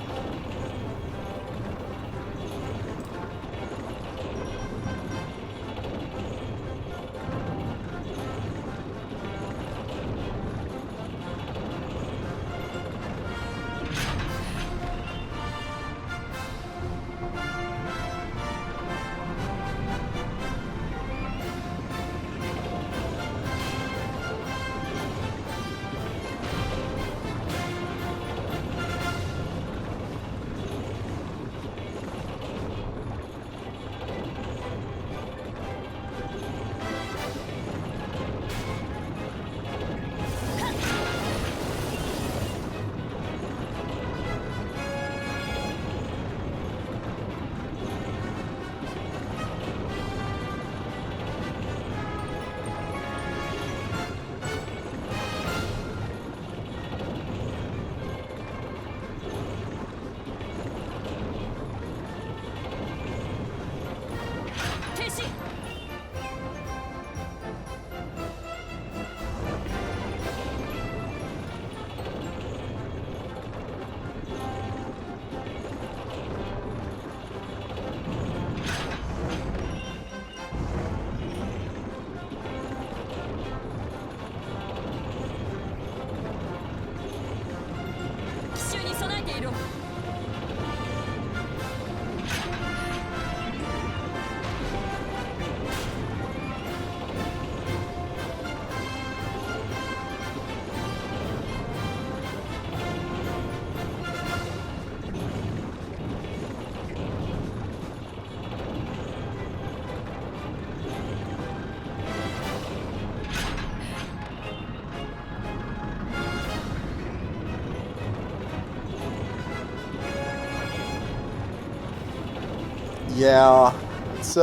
Yeah, it's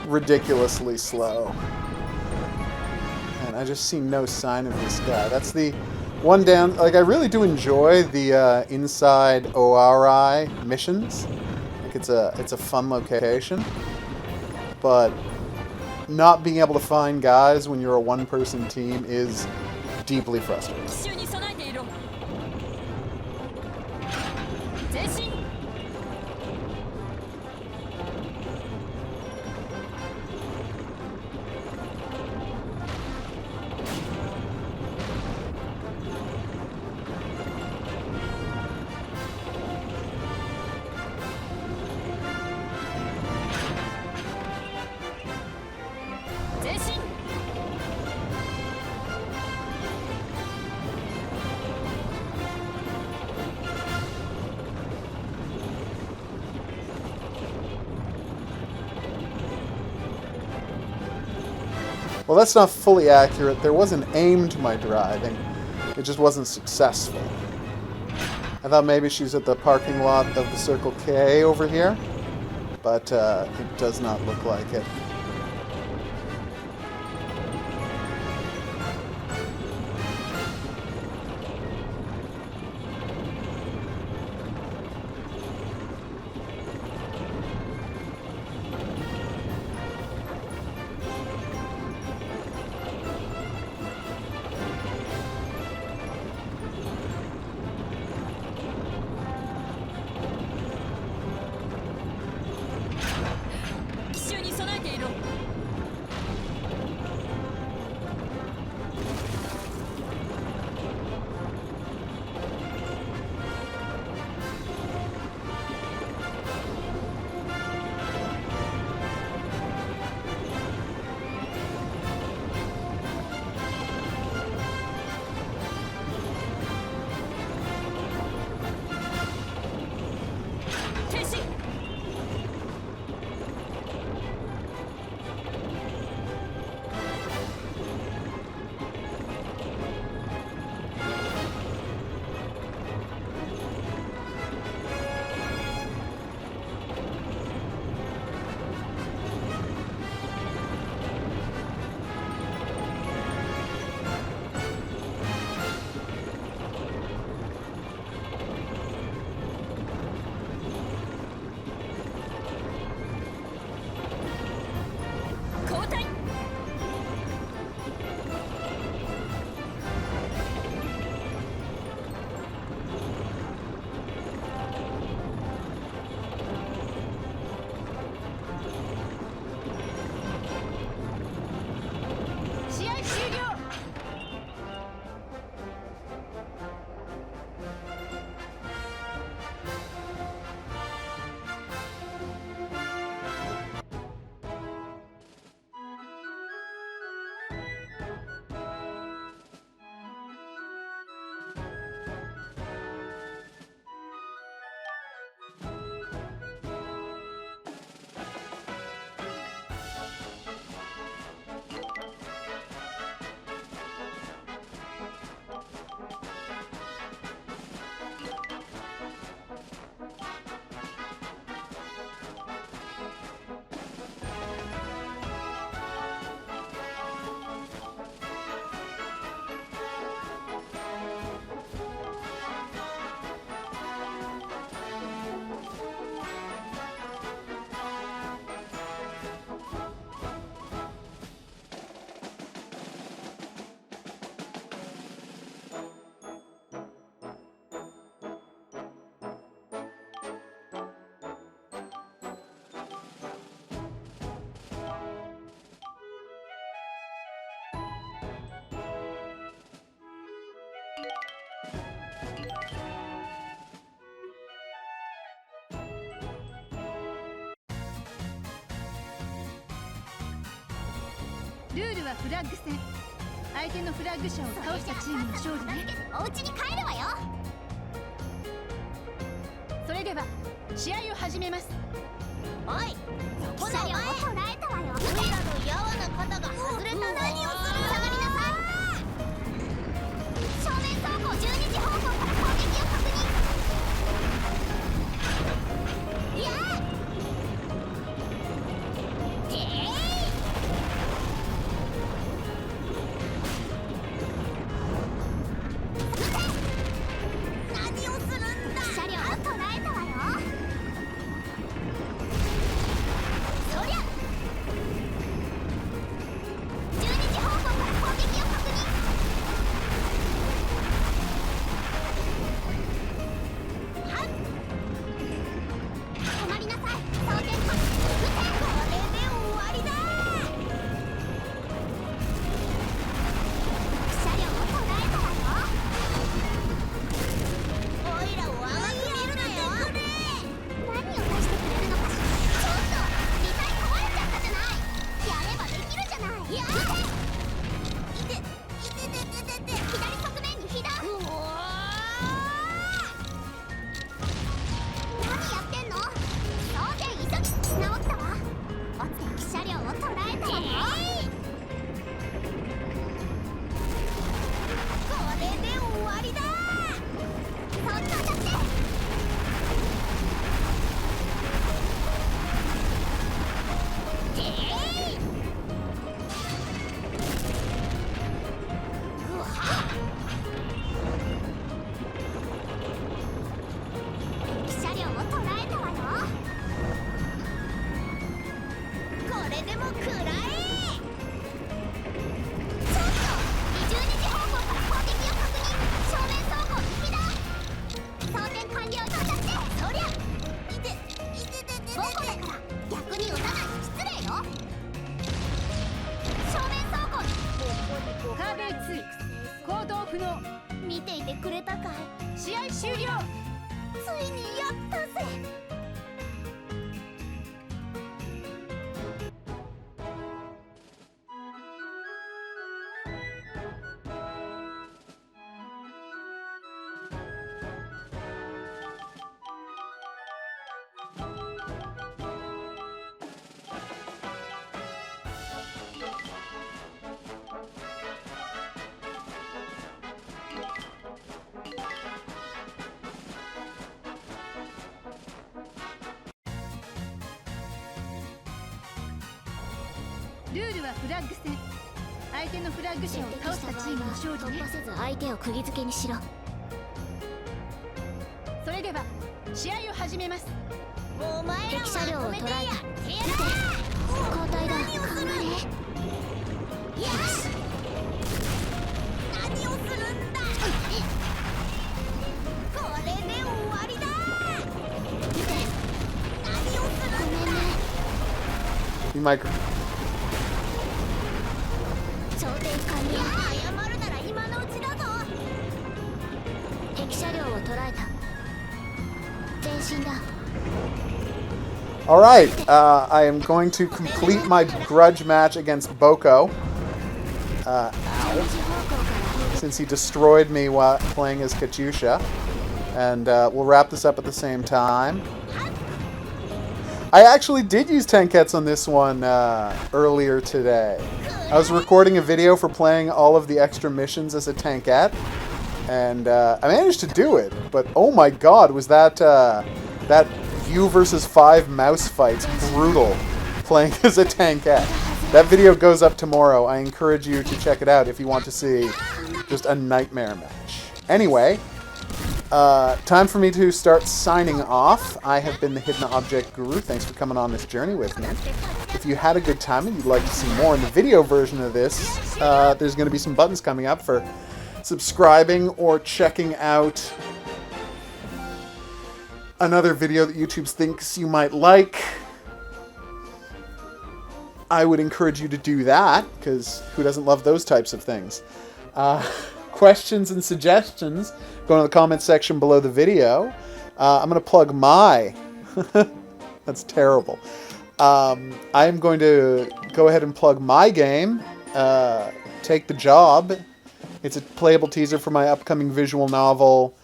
ridiculously slow. and I just see no sign of this guy. That's the one down. Like, I really do enjoy the inside ORI missions. Like, it's a fun location, but not being able to find guys when you're a one-person team is deeply frustrating. 奇襲に備えていろ。前進。前進。 Well, that's not fully accurate. There was an aim to my driving. It just wasn't successful. I thought maybe she's at the parking lot of the Circle K over here, but it does not look like it.ルールはフラッグ戦。相手のフラッグ者を倒したチームの勝利ね。お家に帰るわよ。それでは試合を始めます。おい、そこだよ。捕らえたわよ。おいらのやわな肩が外れた。何をする。下がりなさい。正面走行12時方向から攻撃を確認。いや行動不能。見ていてくれたかい。試合終了。ついにやったぜ。ルールはフラッグ戦。相手のフラッグ者を倒したチームの勝利ね。突破せず相手を釘付けにしろ。それでは試合を始めます。お前ら敵車両を捉えた。見て、交代だ。頑張れ。よし。何をするんだ。これで終わりだ。見て、何をするんだ。ごめんね。You might. 頂点管理。謝るなら今のうちだぞ。敵車両を捉えた。前進だ。Alright, I am going to complete my grudge match against Boko. Ow. Since he destroyed me while playing as Katyusha. And we'll wrap this up at the same time. I actually did use Tenkets on this one earlier today. I was recording a video for playing all of the extra missions as a Tankette. And I managed to do it. But oh my god, was that that U versus 5 mouse fights brutal playing as a Tankette. That video goes up tomorrow. I encourage you to check it out if you want to see just a nightmare match. Anyway, time for me to start signing off. I have been the Hidden Object Guru. Thanks for coming on this journey with me. If you had a good time and you'd like to see more in the video version of this, there's going to be some buttons coming up for subscribing or checking out another video that YouTube thinks you might like. I would encourage you to do that, because who doesn't love those types of things? Questions and suggestions, go in the comments section below the video. I'm going to plug my... That's terrible. I'm going to go ahead and plug my game, Take the Job. It's a playable teaser for my upcoming visual novel,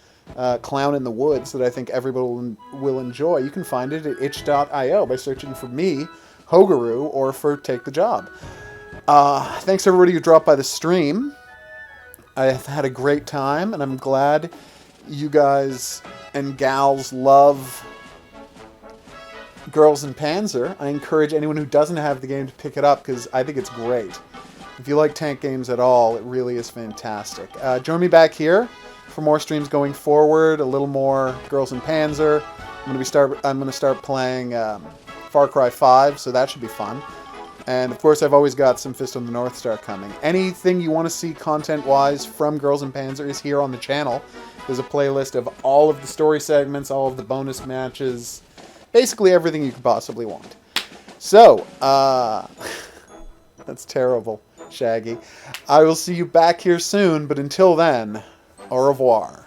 Clown in the Woods, that I think everybody will enjoy. You can find it at itch.io by searching for me, HOGuru, or for Take the Job. Thanks everybody who dropped by the stream. I've had a great time, and I'm glad you guys and gals love Girls in Panzer. I encourage anyone who doesn't have the game to pick it up, because I think it's great. If you like tank games at all, it really is fantastic. Join me back here for more streams going forward, a little more Girls in Panzer. I'm going to start playing Far Cry 5, so that should be fun. And of course, I've always got some Fist on the North Star coming. Anything you want to see content-wise from Girls in Panzer is here on the channel. There's a playlist of all of the story segments, all of the bonus matches, basically everything you could possibly want. So, that's terrible, Shaggy. I will see you back here soon, but until then, au revoir.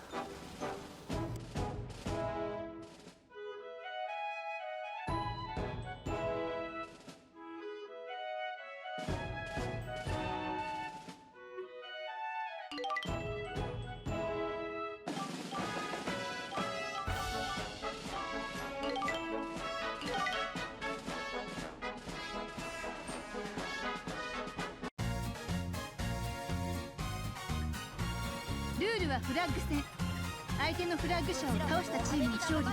ルールはフラッグ戦。相手のフラッグ者を倒したチームの勝利ね。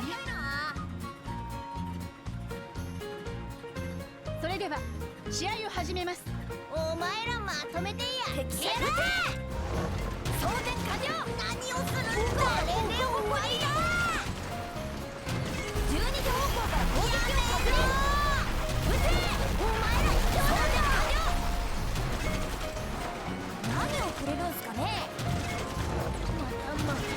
それでは試合を始めます。お前らまとめてや。敵やるぜ。装填完了。何をするんだ。これで終わりだ。12時方向から攻撃を確認。撃て。お前ら装填完了。何をくれるんすかね。また